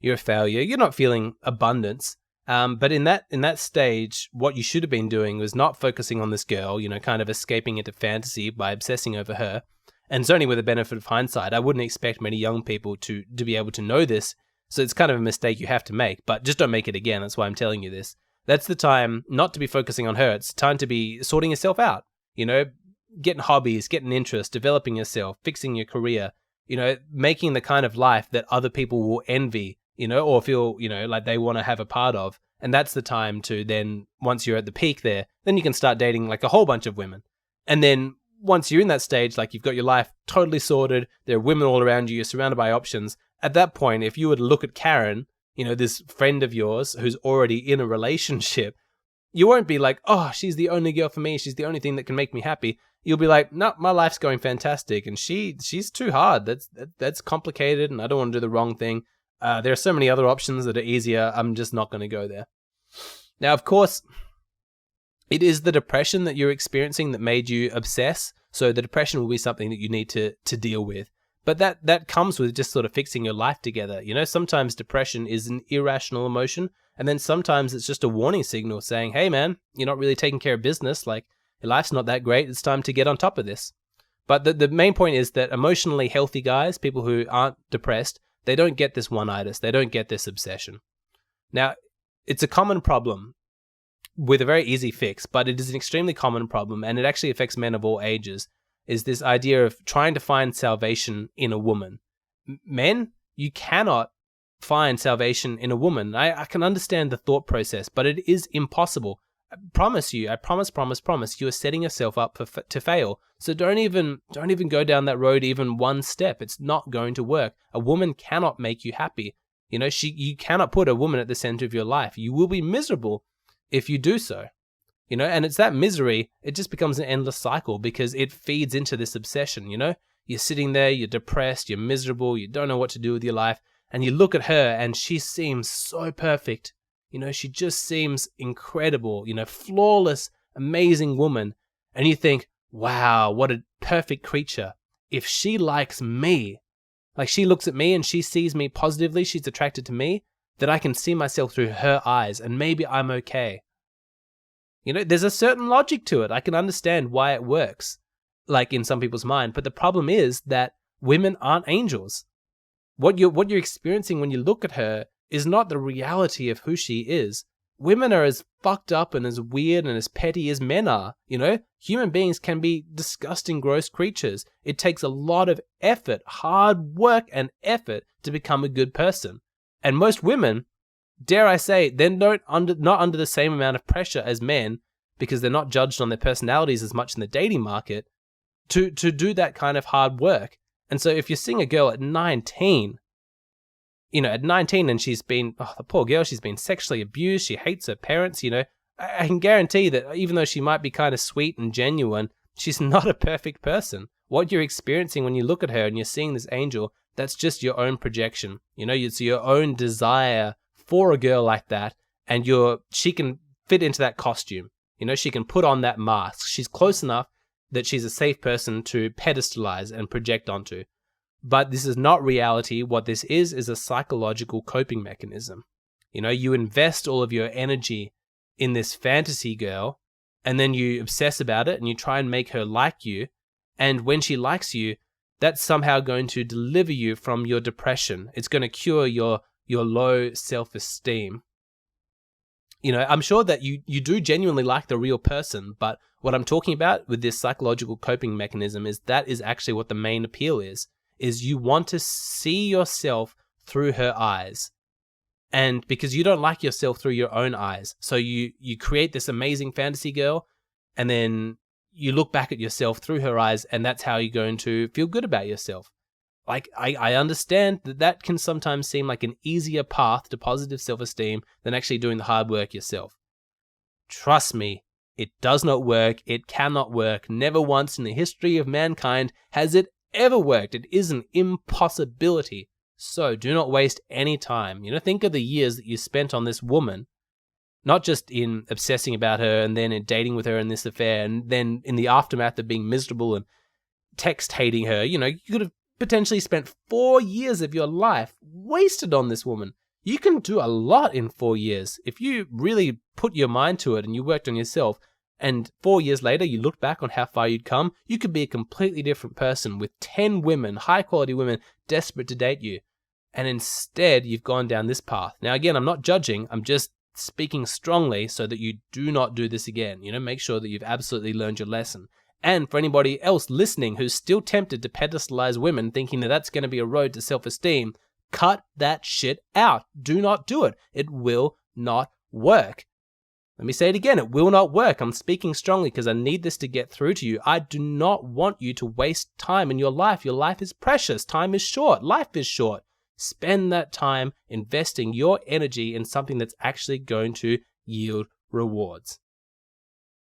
[SPEAKER 1] you're a failure. You're not feeling abundance. But in that stage, what you should have been doing was not focusing on this girl, kind of escaping into fantasy by obsessing over her. And it's only with the benefit of hindsight. I wouldn't expect many young people to be able to know this. So it's kind of a mistake you have to make, but just don't make it again. That's why I'm telling you this. That's the time not to be focusing on her. It's time to be sorting yourself out, getting hobbies, getting interests, developing yourself, fixing your career, making the kind of life that other people will envy, or feel, like they want to have a part of. And that's the time to then, once you're at the peak there, then you can start dating like a whole bunch of women. And then once you're in that stage, like you've got your life totally sorted, there are women all around you, you're surrounded by options. At that point, if you were to look at Karen, this friend of yours who's already in a relationship, you won't be like, oh, she's the only girl for me. She's the only thing that can make me happy. You'll be like, no, my life's going fantastic. And she's too hard. That's complicated. And I don't want to do the wrong thing. There are so many other options that are easier. I'm just not going to go there. Now, of course, it is the depression that you're experiencing that made you obsess. So the depression will be something that you need to deal with. But that comes with just sort of fixing your life together. Sometimes depression is an irrational emotion. And then sometimes it's just a warning signal saying, hey, man, you're not really taking care of business. Like, your life's not that great. It's time to get on top of this. But the main point is that emotionally healthy guys, people who aren't depressed, they don't get this ONEitis. They don't get this obsession. Now, it's a common problem with a very easy fix, but it is an extremely common problem, and it actually affects men of all ages, is this idea of trying to find salvation in a woman. Men, you cannot find salvation in a woman. I can understand the thought process, but it is impossible. I promise, you are setting yourself up to fail. So don't even go down that road even one step. It's not going to work. A woman cannot make you happy. You cannot put a woman at the center of your life. You will be miserable if you do so. And it's that misery, it just becomes an endless cycle because it feeds into this obsession, You're sitting there, you're depressed, you're miserable, you don't know what to do with your life, and you look at her and she seems so perfect. She just seems incredible, flawless, amazing woman. And you think, wow, what a perfect creature. If she likes me, like she looks at me and she sees me positively, she's attracted to me, then I can see myself through her eyes and maybe I'm okay. There's a certain logic to it. I can understand why it works, like in some people's mind. But the problem is that women aren't angels. What you're experiencing when you look at her is not the reality of who she is. women are as fucked up and as weird and as petty as men are. Human beings can be disgusting, gross creatures. It takes a lot of effort, hard work and effort to become a good person. And most women, dare I say, they're not under the same amount of pressure as men, because they're not judged on their personalities as much in the dating market, to do that kind of hard work. And so if you're seeing a girl at 19, and she's been, the poor girl, she's been sexually abused, she hates her parents, I can guarantee that even though she might be kind of sweet and genuine, she's not a perfect person. What you're experiencing when you look at her and you're seeing this angel, that's just your own projection. It's your own desire for a girl like that, and she can fit into that costume. She can put on that mask. She's close enough that she's a safe person to pedestalize and project onto. But this is not reality. What this is a psychological coping mechanism. You invest all of your energy in this fantasy girl, and then you obsess about it and you try and make her like you. And when she likes you, that's somehow going to deliver you from your depression. It's going to cure your low self-esteem. I'm sure that you do genuinely like the real person, but what I'm talking about with this psychological coping mechanism is that is actually what the main appeal is you want to see yourself through her eyes. And because you don't like yourself through your own eyes, so you create this amazing fantasy girl, and then you look back at yourself through her eyes, and that's how you're going to feel good about yourself. Like, I understand that can sometimes seem like an easier path to positive self-esteem than actually doing the hard work yourself. Trust me, it does not work. It cannot work. Never once in the history of mankind has it ever worked. It is an impossibility. So do not waste any time. Think of the years that you spent on this woman, not just in obsessing about her and then in dating with her in this affair, and then in the aftermath of being miserable and text hating her. You could have potentially spent 4 years of your life wasted on this woman. You can do a lot in 4 years if you really put your mind to it and you worked on yourself. And 4 years later, you look back on how far you'd come, you could be a completely different person with 10 women, high quality women, desperate to date you. And instead, you've gone down this path. Now, again, I'm not judging. I'm just speaking strongly so that you do not do this again. Make sure that you've absolutely learned your lesson. And for anybody else listening who's still tempted to pedestalize women, thinking that that's going to be a road to self-esteem, cut that shit out. Do not do it. It will not work. Let me say it again. It will not work. I'm speaking strongly because I need this to get through to you. I do not want you to waste time in your life. Your life is precious. Time is short. Life is short. Spend that time investing your energy in something that's actually going to yield rewards.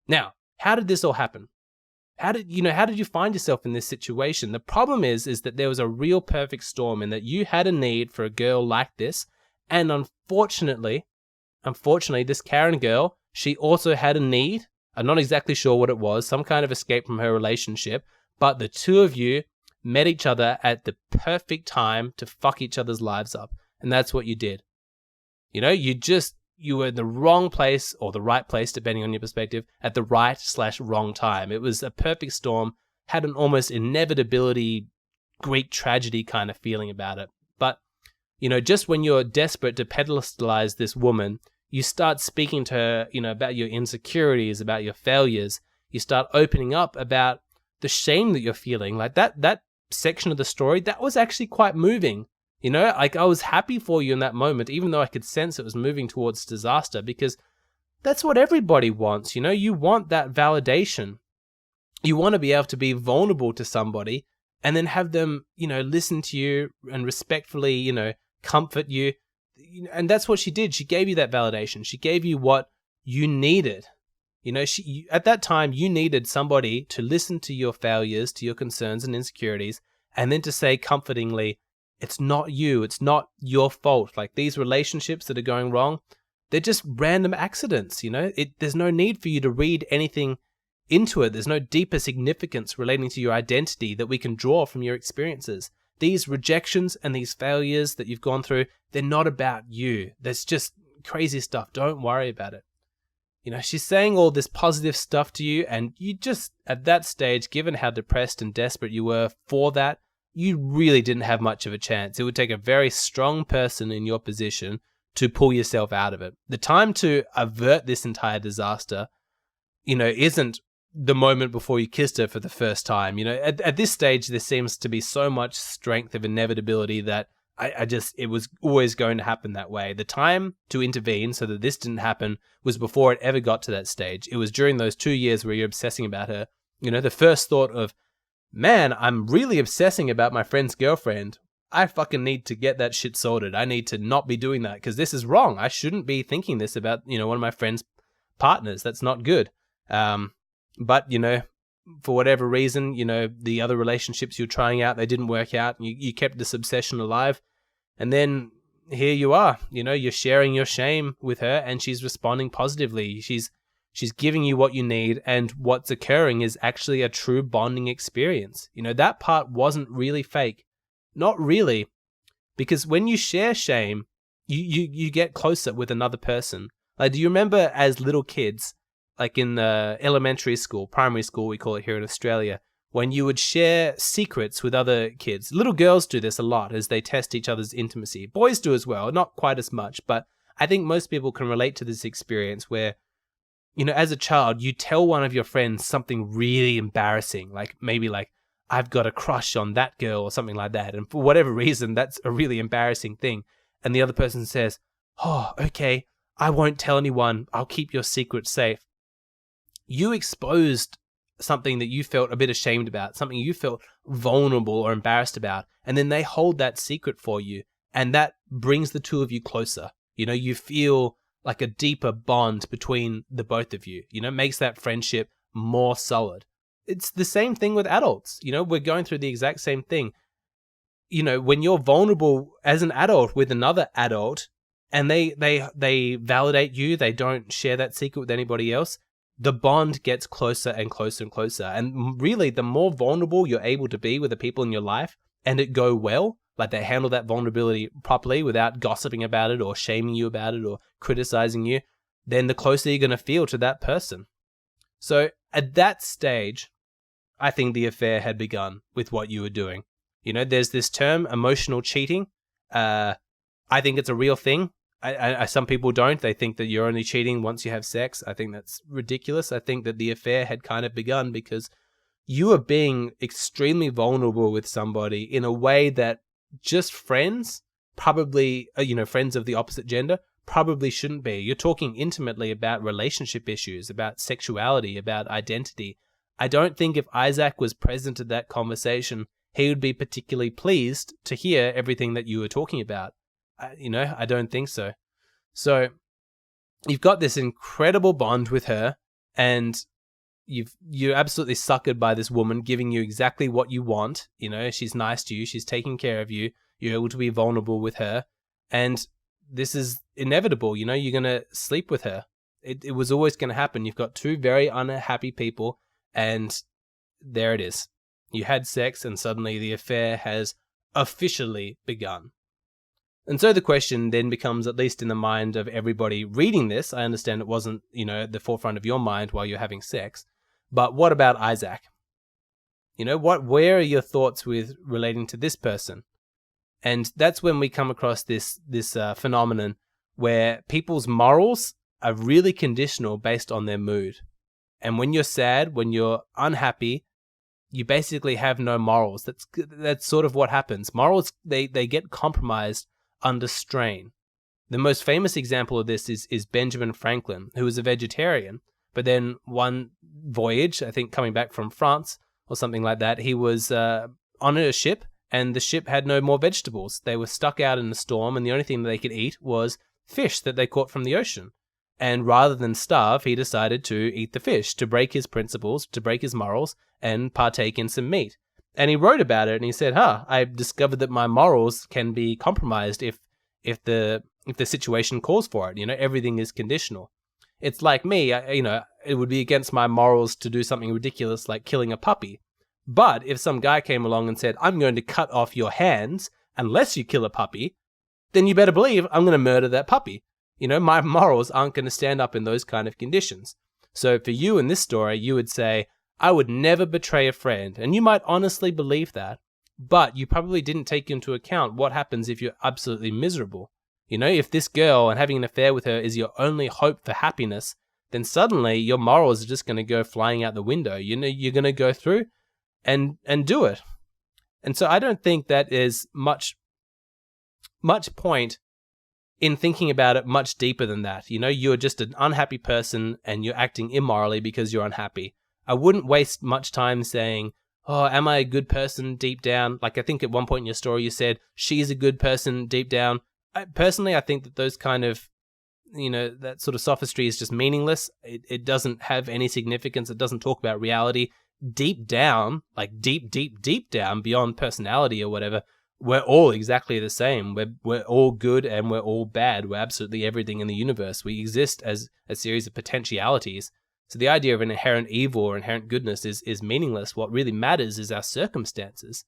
[SPEAKER 1] Now, how did this all happen? How did you find yourself in this situation? The problem is that there was a real perfect storm in that you had a need for a girl like this. And unfortunately, this Karen girl, she also had a need. I'm not exactly sure what it was, some kind of escape from her relationship. But the two of you met each other at the perfect time to fuck each other's lives up. And that's what you did. You were in the wrong place or the right place, depending on your perspective, at the right/wrong time. It was a perfect storm, had an almost inevitability, Greek tragedy kind of feeling about it. But, just when you're desperate to pedestalize this woman, you start speaking to her, about your insecurities, about your failures. You start opening up about the shame that you're feeling. Like that section of the story, that was actually quite moving. I was happy for you in that moment, even though I could sense it was moving towards disaster, because that's what everybody wants. You want that validation. You want to be able to be vulnerable to somebody and then have them, listen to you and respectfully, comfort you. And that's what she did. She gave you that validation. She gave you what you needed. At that time, you needed somebody to listen to your failures, to your concerns and insecurities, and then to say comfortingly, it's not you. It's not your fault. Like these relationships that are going wrong, they're just random accidents. There's no need for you to read anything into it. There's no deeper significance relating to your identity that we can draw from your experiences. These rejections and these failures that you've gone through, they're not about you. There's just crazy stuff. Don't worry about it. She's saying all this positive stuff to you, and you just, at that stage, given how depressed and desperate you were for that, you really didn't have much of a chance. It would take a very strong person in your position to pull yourself out of it. The time to avert this entire disaster, isn't the moment before you kissed her for the first time. At this stage, there seems to be so much strength of inevitability that it was always going to happen that way. The time to intervene so that this didn't happen was before it ever got to that stage. It was during those 2 years where you're obsessing about her. The first thought of, man, I'm really obsessing about my friend's girlfriend. I fucking need to get that shit sorted. I need to not be doing that because this is wrong. I shouldn't be thinking this about, one of my friend's partners. That's not good. But, for whatever reason, the other relationships you're trying out, they didn't work out. You kept this obsession alive. And then here you are, you're sharing your shame with her and she's responding positively. She's giving you what you need, and what's occurring is actually a true bonding experience. That part wasn't really fake. Not really. Because when you share shame, you get closer with another person. Like, do you remember as little kids, like in elementary school, primary school, we call it here in Australia, when you would share secrets with other kids? Little girls do this a lot as they test each other's intimacy. Boys do as well, not quite as much, but I think most people can relate to this experience where, as a child, you tell one of your friends something really embarrassing, like maybe like, I've got a crush on that girl or something like that. And for whatever reason, that's a really embarrassing thing. And the other person says, oh, okay, I won't tell anyone. I'll keep your secret safe. You exposed something that you felt a bit ashamed about, something you felt vulnerable or embarrassed about, and then they hold that secret for you, and that brings the two of you closer. You feel like a deeper bond between the both of you, makes that friendship more solid. It's the same thing with adults. We're going through the exact same thing. When you're vulnerable as an adult with another adult and they validate you, they don't share that secret with anybody else, the bond gets closer and closer and closer. And really, the more vulnerable you're able to be with the people in your life and it go well, like they handle that vulnerability properly without gossiping about it or shaming you about it or criticizing you, then the closer you're going to feel to that person. So at that stage, I think the affair had begun with what you were doing. There's this term, emotional cheating. I think it's a real thing. Some people don't. They think that you're only cheating once you have sex. I think that's ridiculous. I think that the affair had kind of begun because you were being extremely vulnerable with somebody in a way that just friends, probably, friends of the opposite gender, probably shouldn't be. You're talking intimately about relationship issues, about sexuality, about identity. I don't think if Isaac was present at that conversation, he would be particularly pleased to hear everything that you were talking about. I don't think so. So you've got this incredible bond with her, and you're absolutely suckered by this woman giving you exactly what you want. She's nice to you. She's taking care of you. You're able to be vulnerable with her. And this is inevitable. You're going to sleep with her. It was always going to happen. You've got two very unhappy people, and there it is. You had sex, and suddenly the affair has officially begun. And so the question then becomes, at least in the mind of everybody reading this, I understand it wasn't, at the forefront of your mind while you're having sex, but what about Isaac? Where are your thoughts with relating to this person? And that's when we come across this phenomenon where people's morals are really conditional based on their mood. And when you're sad, when you're unhappy, you basically have no morals. That's sort of what happens. Morals, they get compromised under strain. The most famous example of this is Benjamin Franklin, who was a vegetarian, but then one voyage, I think coming back from France or something like that, he was on a ship, and the ship had no more vegetables. They were stuck out in the storm, and the only thing that they could eat was fish that they caught from the ocean. And rather than starve, he decided to eat the fish, to break his principles, to break his morals, and partake in some meat. And he wrote about it, and he said, I've discovered that my morals can be compromised if the situation calls for it. Everything is conditional. It's like me, it would be against my morals to do something ridiculous like killing a puppy. But if some guy came along and said, I'm going to cut off your hands unless you kill a puppy, then you better believe I'm going to murder that puppy. My morals aren't going to stand up in those kind of conditions. So for you in this story, you would say, I would never betray a friend. And you might honestly believe that, but you probably didn't take into account what happens if you're absolutely miserable. You know, if this girl and having an affair with her is your only hope for happiness, then suddenly your morals are just going to go flying out the window. You know, you're going to go through and do it. And so I don't think that is much point in thinking about it much deeper than that. You know, you're just an unhappy person and you're acting immorally because you're unhappy. I wouldn't waste much time saying, oh, am I a good person deep down? Like, I think at one point in your story you said, she's a good person deep down. Personally, I think that those kind of, you know, that sort of sophistry is just meaningless. It doesn't have any significance. It doesn't talk about reality. Deep down, like deep down, beyond personality or whatever, we're all exactly the same. We're all good and we're all bad. We're absolutely everything in the universe. We exist as a series of potentialities. So the idea of an inherent evil or inherent goodness is meaningless. What really matters is our circumstances.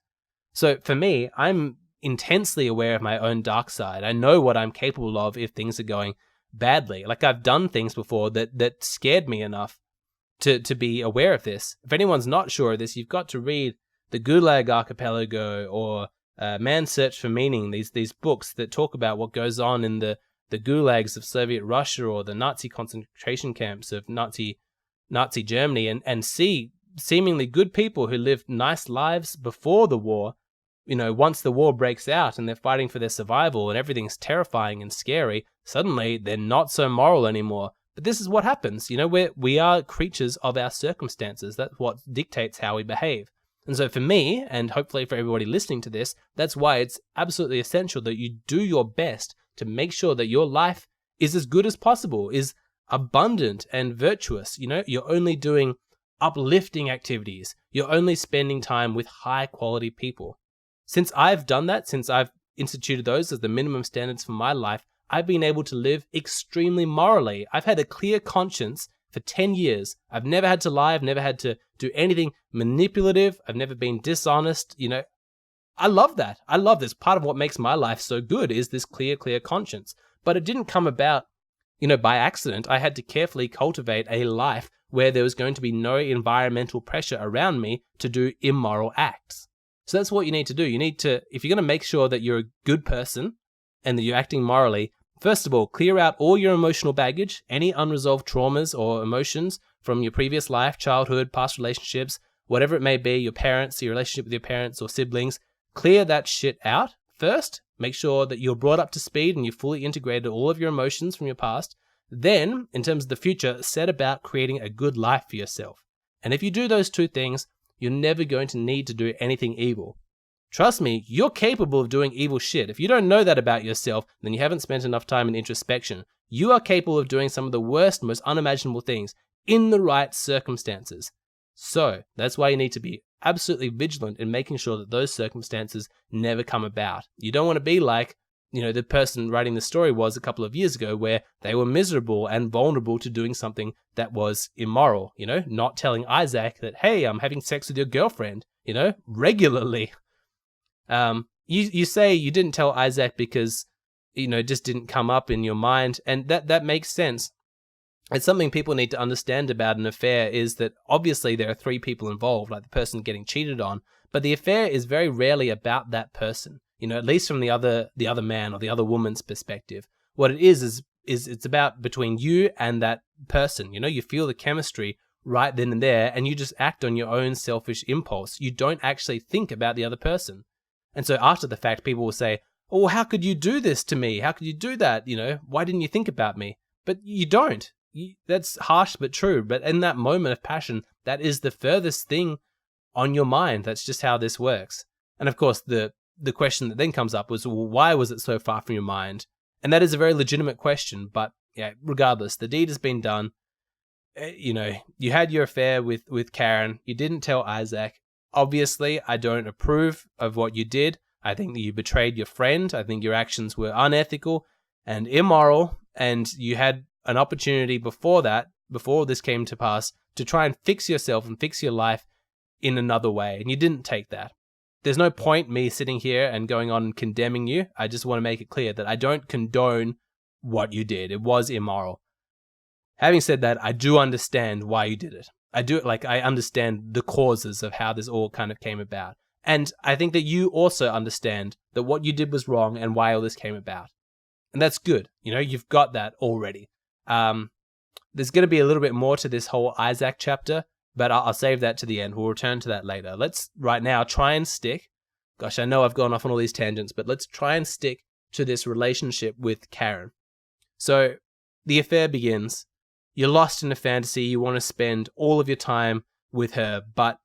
[SPEAKER 1] So for me, I'm intensely aware of my own dark side. I know what I'm capable of if things are going badly. Like, I've done things before that scared me enough to be aware of this. If anyone's not sure of this, you've got to read The Gulag Archipelago or Man's Search for Meaning, these books that talk about what goes on in the gulags of Soviet Russia or the Nazi concentration camps of Nazi Germany, and see seemingly good people who lived nice lives before the war. You know, once the war breaks out and they're fighting for their survival and everything's terrifying and scary, suddenly they're not so moral anymore. But this is what happens. You know, we are creatures of our circumstances. That's what dictates how we behave. And so for me, and hopefully for everybody listening to this, that's why it's absolutely essential that you do your best to make sure that your life is as good as possible, is abundant and virtuous. You know, you're only doing uplifting activities. You're only spending time with high quality people. Since I've done that, since I've instituted those as the minimum standards for my life, I've been able to live extremely morally. I've had a clear conscience for 10 years. I've never had to lie. I've never had to do anything manipulative. I've never been dishonest. You know, I love that. I love this. Part of what makes my life so good is this clear conscience. But it didn't come about, you know, by accident. I had to carefully cultivate a life where there was going to be no environmental pressure around me to do immoral acts. So that's what you need to do. You need to, if you're going to make sure that you're a good person and that you're acting morally, first of all, clear out all your emotional baggage, any unresolved traumas or emotions from your previous life, childhood, past relationships, whatever it may be, your parents, your relationship with your parents or siblings. Clear that shit out first. Make sure that you're brought up to speed and you've fully integrated all of your emotions from your past. Then, in terms of the future, set about creating a good life for yourself. And if you do those two things, you're never going to need to do anything evil. Trust me, you're capable of doing evil shit. If you don't know that about yourself, then you haven't spent enough time in introspection. You are capable of doing some of the worst, most unimaginable things in the right circumstances. So, that's why you need to be absolutely vigilant in making sure that those circumstances never come about. You don't want to be like, you know, the person writing the story was a couple of years ago, where they were miserable and vulnerable to doing something that was immoral, you know, not telling Isaac that, hey, I'm having sex with your girlfriend, you know, regularly. You say you didn't tell Isaac because, you know, it just didn't come up in your mind, and that makes sense. It's something people need to understand about an affair is that obviously there are three people involved, like the person getting cheated on, but the affair is very rarely about that person. You know, at least from the other man or the other woman's perspective. What it is it's about between you and that person. You know, you feel the chemistry right then and there, and you just act on your own selfish impulse. You don't actually think about the other person. And so after the fact, people will say, oh, how could you do this to me? How could you do that? You know, why didn't you think about me? But you don't. That's harsh but true. But in that moment of passion, that is the furthest thing on your mind. That's just how this works. And of course, the question that then comes up was, well, why was it so far from your mind? And that is a very legitimate question. But yeah, regardless, the deed has been done. You know, you had your affair with Karen. You didn't tell Isaac. Obviously, I don't approve of what you did. I think that you betrayed your friend. I think your actions were unethical and immoral. And you had an opportunity before this came to pass, to try and fix yourself and fix your life in another way. And you didn't take that. There's no point me sitting here and going on and condemning you. I just want to make it clear that I don't condone what you did. It was immoral. Having said that, I do understand why you did it. I understand the causes of how this all kind of came about. And I think that you also understand that what you did was wrong and why all this came about. And that's good. You've got that already. There's going to be a little bit more to this whole Isaac chapter, but I'll save that to the end. We'll return to that later. Let's right now try and stick. Gosh, I know I've gone off on all these tangents, but let's try and stick to this relationship with Karen. So the affair begins. You're lost in a fantasy. You want to spend all of your time with her, but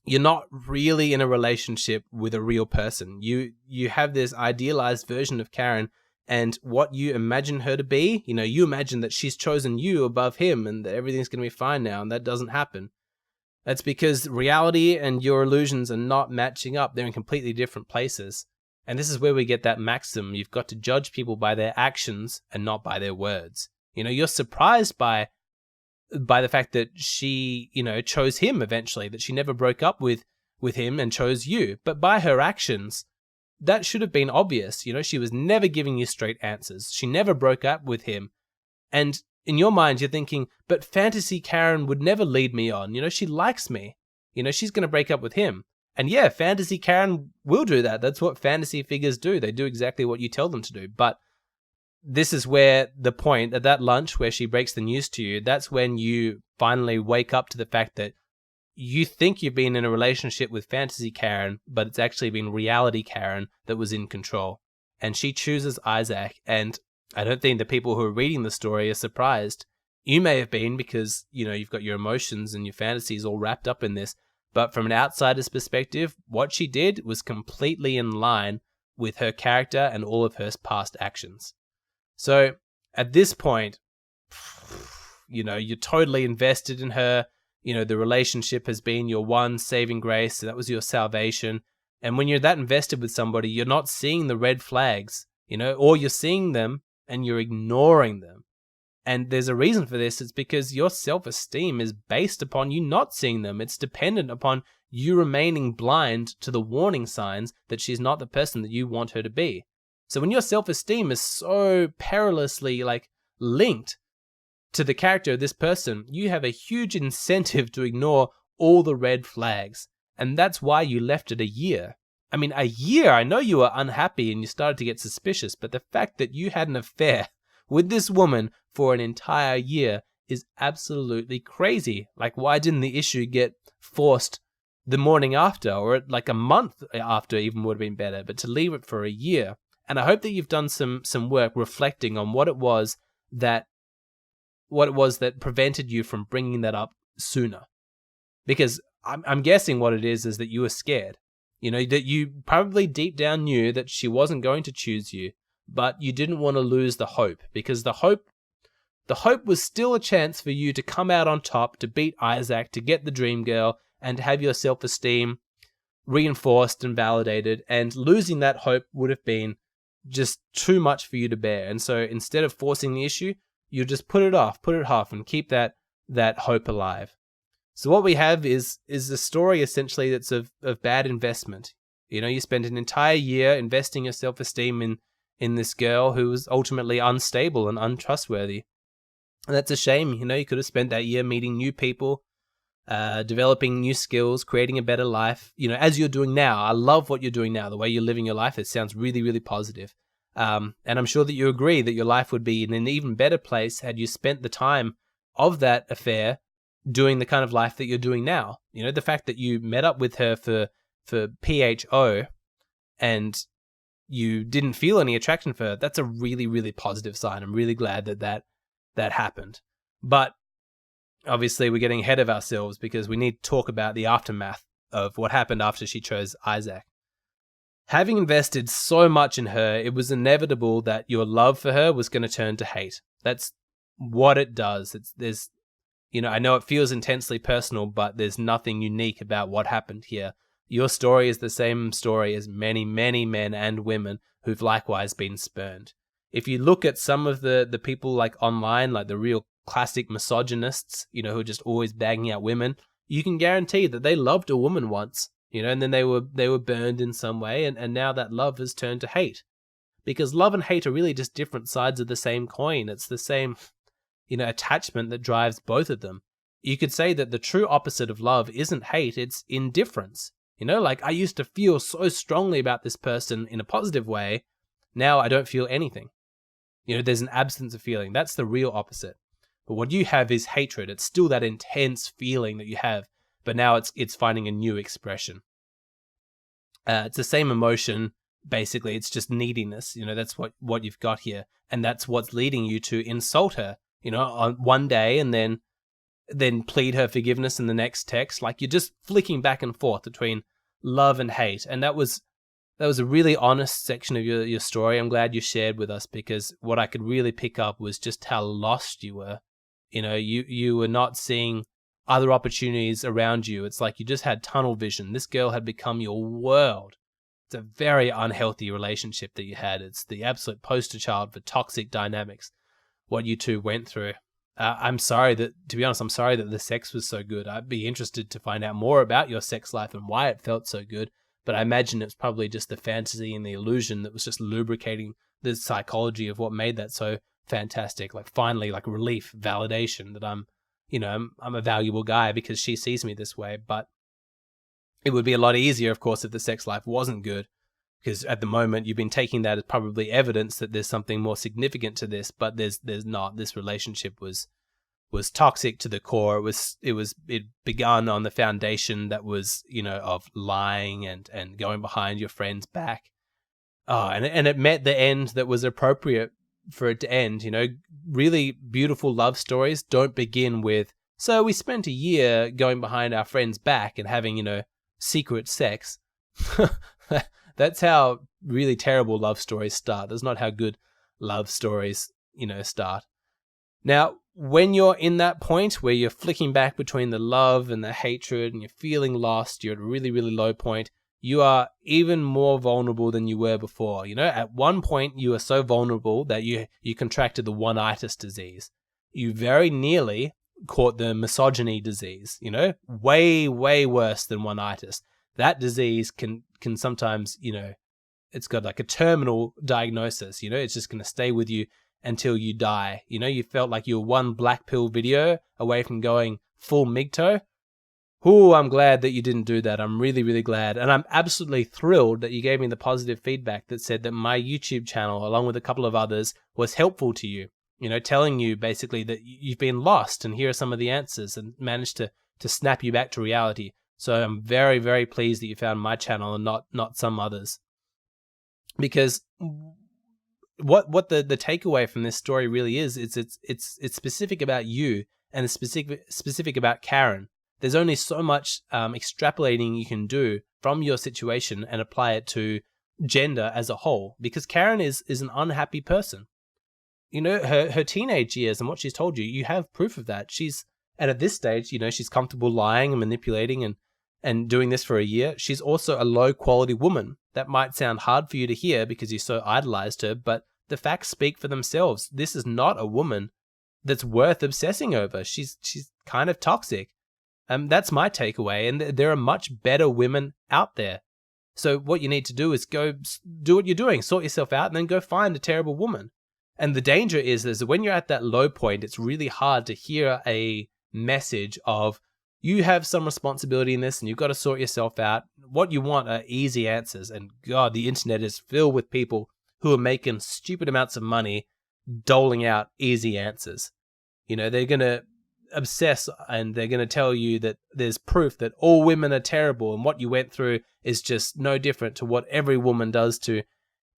[SPEAKER 1] you're not really in a relationship with a real person. You have this idealized version of Karen, and what you imagine her to be, you imagine that she's chosen you above him and that everything's going to be fine now, and that doesn't happen. That's because reality and your illusions are not matching up. They're in completely different places. And this is where we get that maxim: you've got to judge people by their actions and not by their words. You're surprised by the fact that she, chose him eventually, that she never broke up with him and chose you. But by her actions, that should have been obvious. She was never giving you straight answers. She never broke up with him. And in your mind, you're thinking, but fantasy Karen would never lead me on. She likes me. She's going to break up with him. And yeah, fantasy Karen will do that. That's what fantasy figures do. They do exactly what you tell them to do. But this is where the point, at that lunch where she breaks the news to you, that's when you finally wake up to the fact that you think you've been in a relationship with fantasy Karen, but it's actually been reality Karen that was in control. And she chooses Isaac, and I don't think the people who are reading the story are surprised. You may have been, because, you've got your emotions and your fantasies all wrapped up in this, but from an outsider's perspective, what she did was completely in line with her character and all of her past actions. So at this point, you're totally invested in her. The relationship has been your one saving grace. So that was your salvation. And when you're that invested with somebody, you're not seeing the red flags, or you're seeing them and you're ignoring them. And there's a reason for this. It's because your self-esteem is based upon you not seeing them. It's dependent upon you remaining blind to the warning signs that she's not the person that you want her to be. So when your self-esteem is so perilously linked to the character of this person, you have a huge incentive to ignore all the red flags. And that's why you left it a year. I mean, a year, I know you were unhappy and you started to get suspicious, but the fact that you had an affair with this woman for an entire year is absolutely crazy. Why didn't the issue get forced the morning after, or a month after even would have been better, but to leave it for a year? And I hope that you've done some work reflecting on what it was that prevented you from bringing that up sooner. Because I'm guessing what it is that you were scared. That you probably deep down knew that she wasn't going to choose you, but you didn't want to lose the hope, because the hope was still a chance for you to come out on top, to beat Isaac, to get the dream girl, and to have your self-esteem reinforced and validated. And losing that hope would have been just too much for you to bear. And so instead of forcing the issue, you just put it off, and keep that hope alive. So what we have is a story essentially that's of bad investment. You spent an entire year investing your self-esteem in this girl who was ultimately unstable and untrustworthy. And that's a shame. You could have spent that year meeting new people, developing new skills, creating a better life, as you're doing now. I love what you're doing now, the way you're living your life. It sounds really, really positive. And I'm sure that you agree that your life would be in an even better place had you spent the time of that affair doing the kind of life that you're doing now. The fact that you met up with her for PHO and you didn't feel any attraction for her, that's a really, really positive sign. I'm really glad that happened. But obviously we're getting ahead of ourselves, because we need to talk about the aftermath of what happened after she chose Isaac. Having invested so much in her, it was inevitable that your love for her was going to turn to hate. That's what it does. I know it feels intensely personal, but there's nothing unique about what happened here. Your story is the same story as many, many men and women who've likewise been spurned. If you look at some of the people online, the real classic misogynists, who are just always bagging out women, you can guarantee that they loved a woman once, and then they were burned in some way, and now that love has turned to hate. Because love and hate are really just different sides of the same coin. It's the same, attachment that drives both of them. You could say that the true opposite of love isn't hate, it's indifference. I used to feel so strongly about this person in a positive way, now I don't feel anything. There's an absence of feeling. That's the real opposite. But what you have is hatred. It's still that intense feeling that you have, but now it's finding a new expression. It's the same emotion, basically. It's just neediness. That's what you've got here. And that's what's leading you to insult her, on one day, and then plead her forgiveness in the next text. Like, you're just flicking back and forth between love and hate. And that was a really honest section of your story. I'm glad you shared with us, because what I could really pick up was just how lost you were. You were not seeing other opportunities around you. It's like you just had tunnel vision. This girl had become your world. It's a very unhealthy relationship that you had. It's the absolute poster child for toxic dynamics, what you two went through. I'm sorry that the sex was so good. I'd be interested to find out more about your sex life and why it felt so good. But I imagine it's probably just the fantasy and the illusion that was just lubricating the psychology of what made that so fantastic. Like, finally, like, relief, validation that I'm a valuable guy because she sees me this way. But it would be a lot easier, of course, if the sex life wasn't good, because at the moment you've been taking that as probably evidence that there's something more significant to this, but there's not. This relationship was toxic to the core. It begun on the foundation that was, of lying and going behind your friend's back. And it met the end that was appropriate for it to end. Really beautiful love stories don't begin with, so we spent a year going behind our friend's back and having, secret sex. That's how really terrible love stories start. That's not how good love stories, start. Now, when you're in that point where you're flicking back between the love and the hatred and you're feeling lost, you're at a really, really low point, you are even more vulnerable than you were before. At one point you were so vulnerable that you contracted the ONEitis disease. You very nearly caught the misogyny disease, way, way worse than ONEitis. That disease can sometimes, it's got like a terminal diagnosis, it's just going to stay with you until you die. You felt like you were one black pill video away from going full MGTOW. Ooh, I'm glad that you didn't do that. I'm really, really glad. And I'm absolutely thrilled that you gave me the positive feedback that said that my YouTube channel, along with a couple of others, was helpful to you. Telling you basically that you've been lost and here are some of the answers, and managed to snap you back to reality. So I'm very, very pleased that you found my channel and not some others. Because what the takeaway from this story really is, it's specific about you, and it's specific about Karen. There's only so much extrapolating you can do from your situation and apply it to gender as a whole, because Karen is an unhappy person. Her teenage years and what she's told you, you have proof of that. And at this stage, she's comfortable lying and manipulating and doing this for a year. She's also a low quality woman. That might sound hard for you to hear because you so idolized her, but the facts speak for themselves. This is not a woman that's worth obsessing over. She's kind of toxic. That's my takeaway. And there are much better women out there. So what you need to do is go do what you're doing, sort yourself out, and then go find a terrible woman. And the danger is that when you're at that low point, it's really hard to hear a message of, you have some responsibility in this and you've got to sort yourself out. What you want are easy answers. And God, the internet is filled with people who are making stupid amounts of money doling out easy answers. They're going to obsess and they're going to tell you that there's proof that all women are terrible and what you went through is just no different to what every woman does to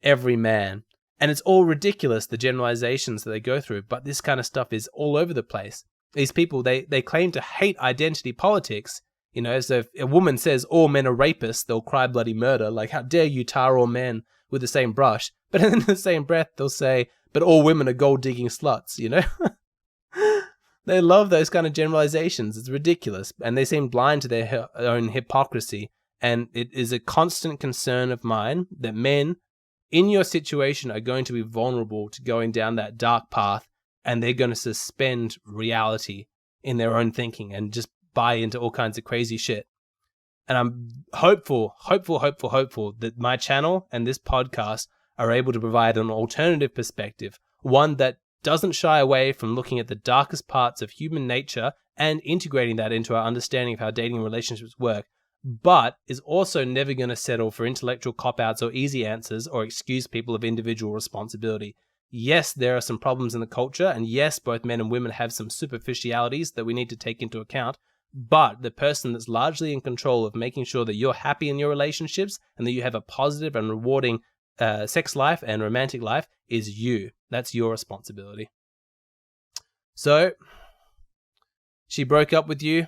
[SPEAKER 1] every man. And it's all ridiculous, the generalizations that they go through, but this kind of stuff is all over the place. These people, they claim to hate identity politics. So if a woman says all men are rapists, they'll cry bloody murder. Like, how dare you tar all men with the same brush? But in the same breath, they'll say, but all women are gold-digging sluts, They love those kind of generalizations. It's ridiculous. And they seem blind to their own hypocrisy. And it is a constant concern of mine that men in your situation are going to be vulnerable to going down that dark path, and they're going to suspend reality in their own thinking and just buy into all kinds of crazy shit. And I'm hopeful that my channel and this podcast are able to provide an alternative perspective, one that doesn't shy away from looking at the darkest parts of human nature and integrating that into our understanding of how dating relationships work, but is also never going to settle for intellectual cop-outs or easy answers or excuse people of individual responsibility. Yes, there are some problems in the culture, and yes, both men and women have some superficialities that we need to take into account. But the person that's largely in control of making sure that you're happy in your relationships and that you have a positive and rewarding sex life and romantic life is you. That's your responsibility. So, she broke up with you.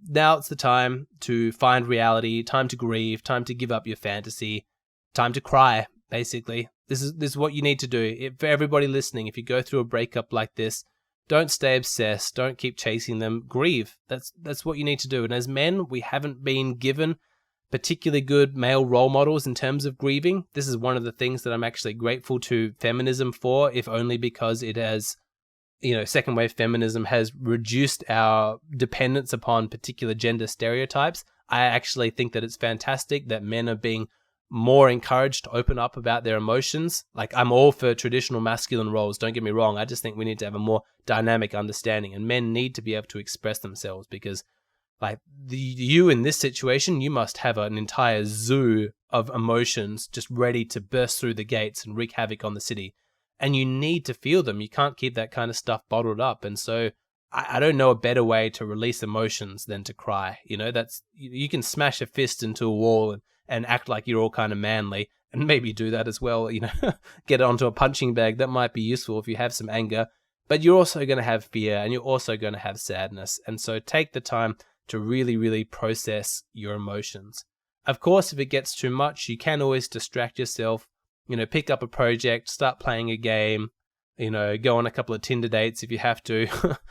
[SPEAKER 1] Now it's the time to find reality, time to grieve, time to give up your fantasy, time to cry, basically. This is what you need to do. For everybody listening, if you go through a breakup like this, don't stay obsessed. Don't keep chasing them. Grieve. That's what you need to do. And as men, we haven't been given particularly good male role models in terms of grieving. This is one of the things that I'm actually grateful to feminism for, if only because it has, second wave feminism has reduced our dependence upon particular gender stereotypes. I actually think that it's fantastic that men are being more encouraged to open up about their emotions. Like, I'm all for traditional masculine roles, don't get me wrong. I just think we need to have a more dynamic understanding, and men need to be able to express themselves because, like, you in this situation, you must have an entire zoo of emotions just ready to burst through the gates and wreak havoc on the city. And you need to feel them. You can't keep that kind of stuff bottled up. And so I don't know a better way to release emotions than to cry. You can smash a fist into a wall and act like you're all kind of manly, and maybe do that as well, get onto a punching bag. That might be useful if you have some anger, but you're also going to have fear and you're also going to have sadness. And so take the time to really, really process your emotions. Of course, if it gets too much, you can always distract yourself, pick up a project, start playing a game, go on a couple of Tinder dates if you have to.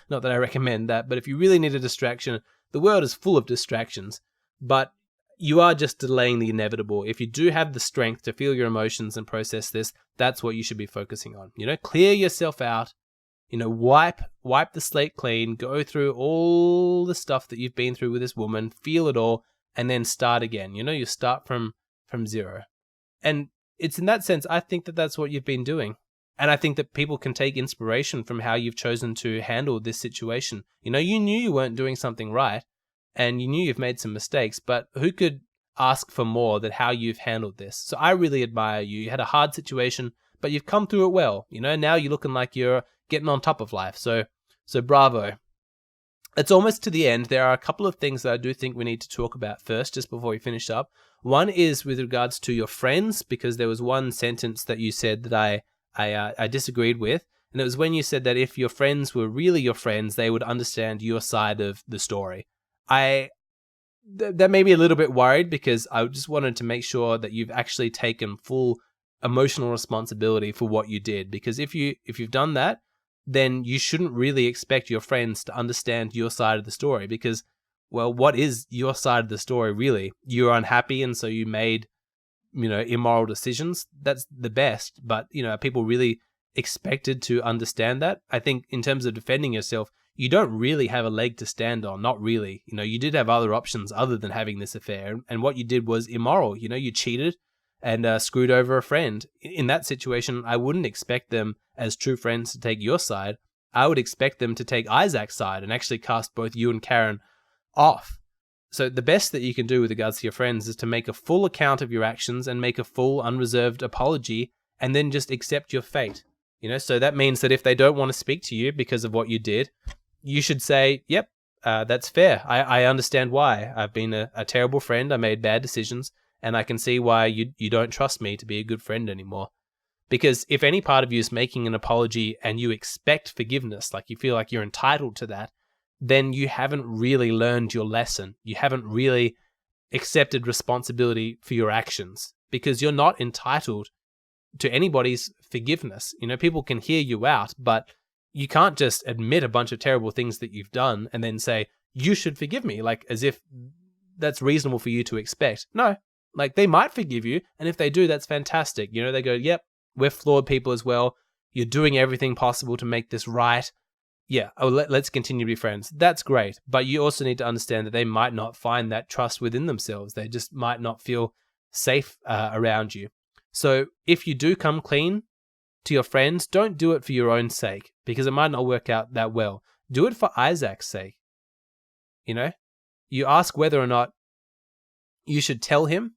[SPEAKER 1] Not that I recommend that, but if you really need a distraction, the world is full of distractions. But you are just delaying the inevitable. If you do have the strength to feel your emotions and process this, that's what you should be focusing on. Clear yourself out, wipe the slate clean, go through all the stuff that you've been through with this woman, feel it all, and then start again. You start from zero. And it's in that sense, I think that that's what you've been doing. And I think that people can take inspiration from how you've chosen to handle this situation. You knew you weren't doing something right, and you knew you've made some mistakes, but who could ask for more than how you've handled this? So I really admire you. You had a hard situation, but you've come through it well. Now you're looking like you're getting on top of life. So bravo. It's almost to the end. There are a couple of things that I do think we need to talk about first, just before we finish up. One is with regards to your friends, because there was one sentence that you said that I disagreed with. And it was when you said that if your friends were really your friends, they would understand your side of the story. That made me a little bit worried, because I just wanted to make sure that you've actually taken full emotional responsibility for what you did. Because if you've done that, then you shouldn't really expect your friends to understand your side of the story, because, well, what is your side of the story really? You're unhappy, and so you made, immoral decisions. That's the best. But, are people really expected to understand that? I think in terms of defending yourself, you don't really have a leg to stand on. Not really. You did have other options other than having this affair. And what you did was immoral. You cheated and screwed over a friend. In that situation, I wouldn't expect them as true friends to take your side. I would expect them to take Isaac's side and actually cast both you and Karen off. So the best that you can do with regards to your friends is to make a full account of your actions and make a full unreserved apology, and then just accept your fate. So that means that if they don't want to speak to you because of what you did, you should say, yep, that's fair. I understand why. I've been a terrible friend. I made bad decisions, and I can see why you don't trust me to be a good friend anymore. Because if any part of you is making an apology and you expect forgiveness, like you feel like you're entitled to that, then you haven't really learned your lesson. You haven't really accepted responsibility for your actions, because you're not entitled to anybody's forgiveness. People can hear you out, but you can't just admit a bunch of terrible things that you've done and then say, you should forgive me, like as if that's reasonable for you to expect. No, like they might forgive you. And if they do, that's fantastic. They go, yep, we're flawed people as well. You're doing everything possible to make this right. Yeah, let's continue to be friends. That's great. But you also need to understand that they might not find that trust within themselves. They just might not feel safe around you. So if you do come clean to your friends, don't do it for your own sake, because it might not work out that well. Do it for Isaac's sake. You ask whether or not you should tell him.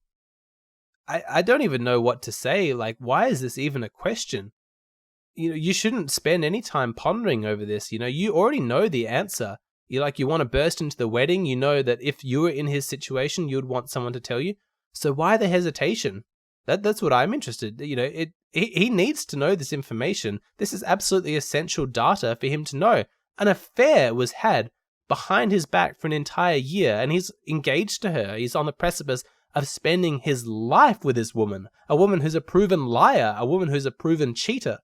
[SPEAKER 1] I don't even know what to say. Like, why is this even a question? you shouldn't spend any time pondering over this. You already know the answer. You want to burst into the wedding. You know that if you were in his situation, you would want someone to tell you. So why the hesitation? That's what I'm interested. He needs to know this information. This is absolutely essential data for him to know. An affair was had behind his back for an entire year, and he's engaged to her. He's on the precipice of spending his life with this woman, a woman who's a proven liar, a woman who's a proven cheater.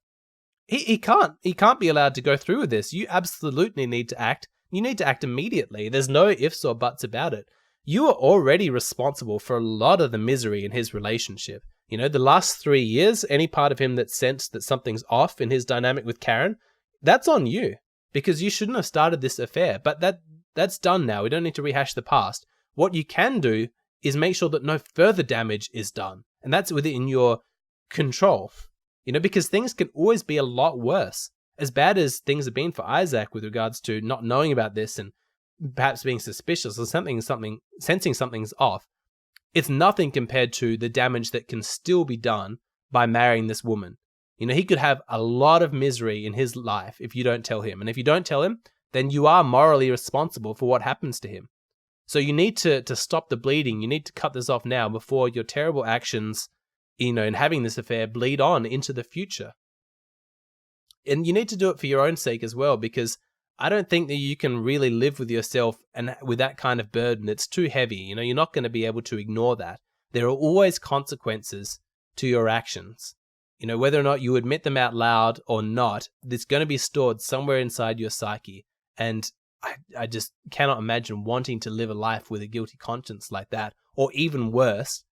[SPEAKER 1] He can't be allowed to go through with this. You absolutely need to act. You need to act immediately. There's no ifs or buts about it. You are already responsible for a lot of the misery in his relationship. The last 3 years, any part of him that sensed that something's off in his dynamic with Karen, that's on you, because you shouldn't have started this affair. But that's done now. We don't need to rehash the past. What you can do is make sure that no further damage is done. And that's within your control. Because things can always be a lot worse. As bad as things have been for Isaac with regards to not knowing about this and perhaps being suspicious or sensing something's off, it's nothing compared to the damage that can still be done by marrying this woman. He could have a lot of misery in his life if you don't tell him. And if you don't tell him, then you are morally responsible for what happens to him. So you need to stop the bleeding. You need to cut this off now before your terrible actions, in having this affair bleed on into the future. And you need to do it for your own sake as well, because I don't think that you can really live with yourself and with that kind of burden. It's too heavy. You're not going to be able to ignore that. There are always consequences to your actions. Whether or not you admit them out loud or not, it's going to be stored somewhere inside your psyche. And I just cannot imagine wanting to live a life with a guilty conscience like that, or even worse,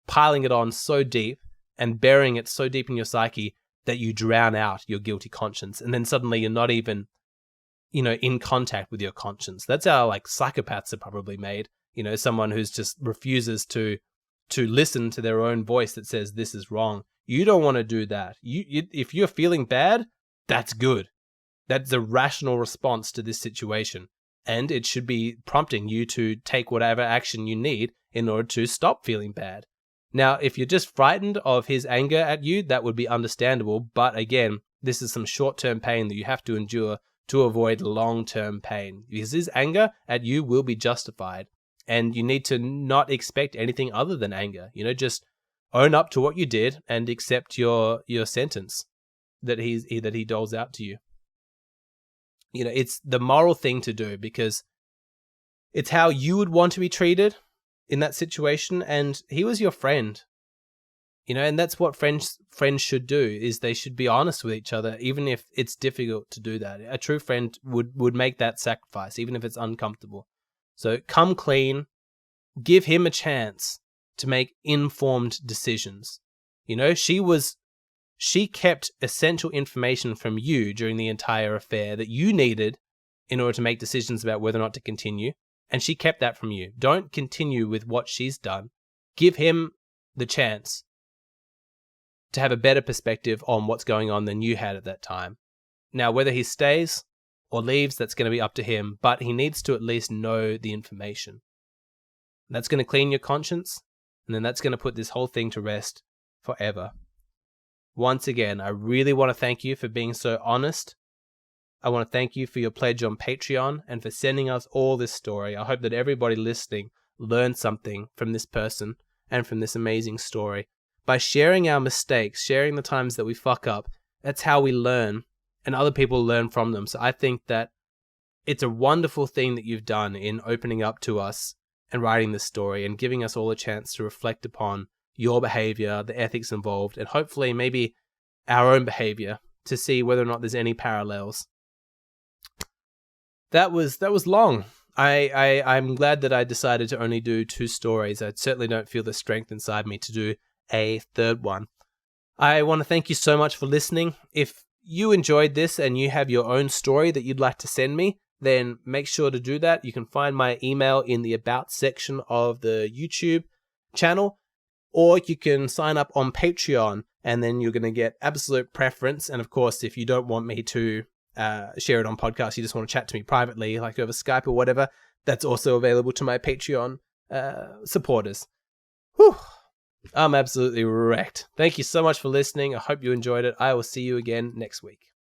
[SPEAKER 1] piling it on so deep and burying it so deep in your psyche that you drown out your guilty conscience. And then suddenly you're not even, in contact with your conscience. That's how psychopaths are probably made. Someone who's just refuses to listen to their own voice that says this is wrong. You don't want to do that. If you're feeling bad, that's good. That's a rational response to this situation. And it should be prompting you to take whatever action you need in order to stop feeling bad. Now, if you're just frightened of his anger at you, that would be understandable. But again, this is some short-term pain that you have to endure to avoid long-term pain. Because his anger at you will be justified. And you need to not expect anything other than anger. Just own up to what you did and accept your sentence that he doles out to you. It's the moral thing to do, because it's how you would want to be treated in that situation, and he was your friend. And that's what friends should do, is they should be honest with each other, even if it's difficult to do that. A true friend would make that sacrifice, even if it's uncomfortable. So come clean, give him a chance to make informed decisions. She kept essential information from you during the entire affair that you needed in order to make decisions about whether or not to continue. And she kept that from you. Don't continue with what she's done. Give him the chance to have a better perspective on what's going on than you had at that time. Now, whether he stays or leaves, that's going to be up to him, but he needs to at least know the information. That's going to clean your conscience, and then that's going to put this whole thing to rest forever. Once again, I really want to thank you for being so honest. I want to thank you for your pledge on Patreon and for sending us all this story. I hope that everybody listening learned something from this person and from this amazing story. By sharing our mistakes, sharing the times that we fuck up, that's how we learn, and other people learn from them. So I think that it's a wonderful thing that you've done in opening up to us and writing this story and giving us all a chance to reflect upon your behavior, the ethics involved, and hopefully maybe our own behavior to see whether or not there's any parallels. That was long. I'm glad that I decided to only do 2 stories. I certainly don't feel the strength inside me to do a third one. I want to thank you so much for listening. If you enjoyed this and you have your own story that you'd like to send me, then make sure to do that. You can find my email in the About section of the YouTube channel, or you can sign up on Patreon, and then you're going to get absolute preference. And of course, if you don't want me to share it on podcast, you just want to chat to me privately, like over Skype or whatever, that's also available to my Patreon supporters. Whew. I'm absolutely wrecked. Thank you so much for listening. I hope you enjoyed it. I will see you again next week.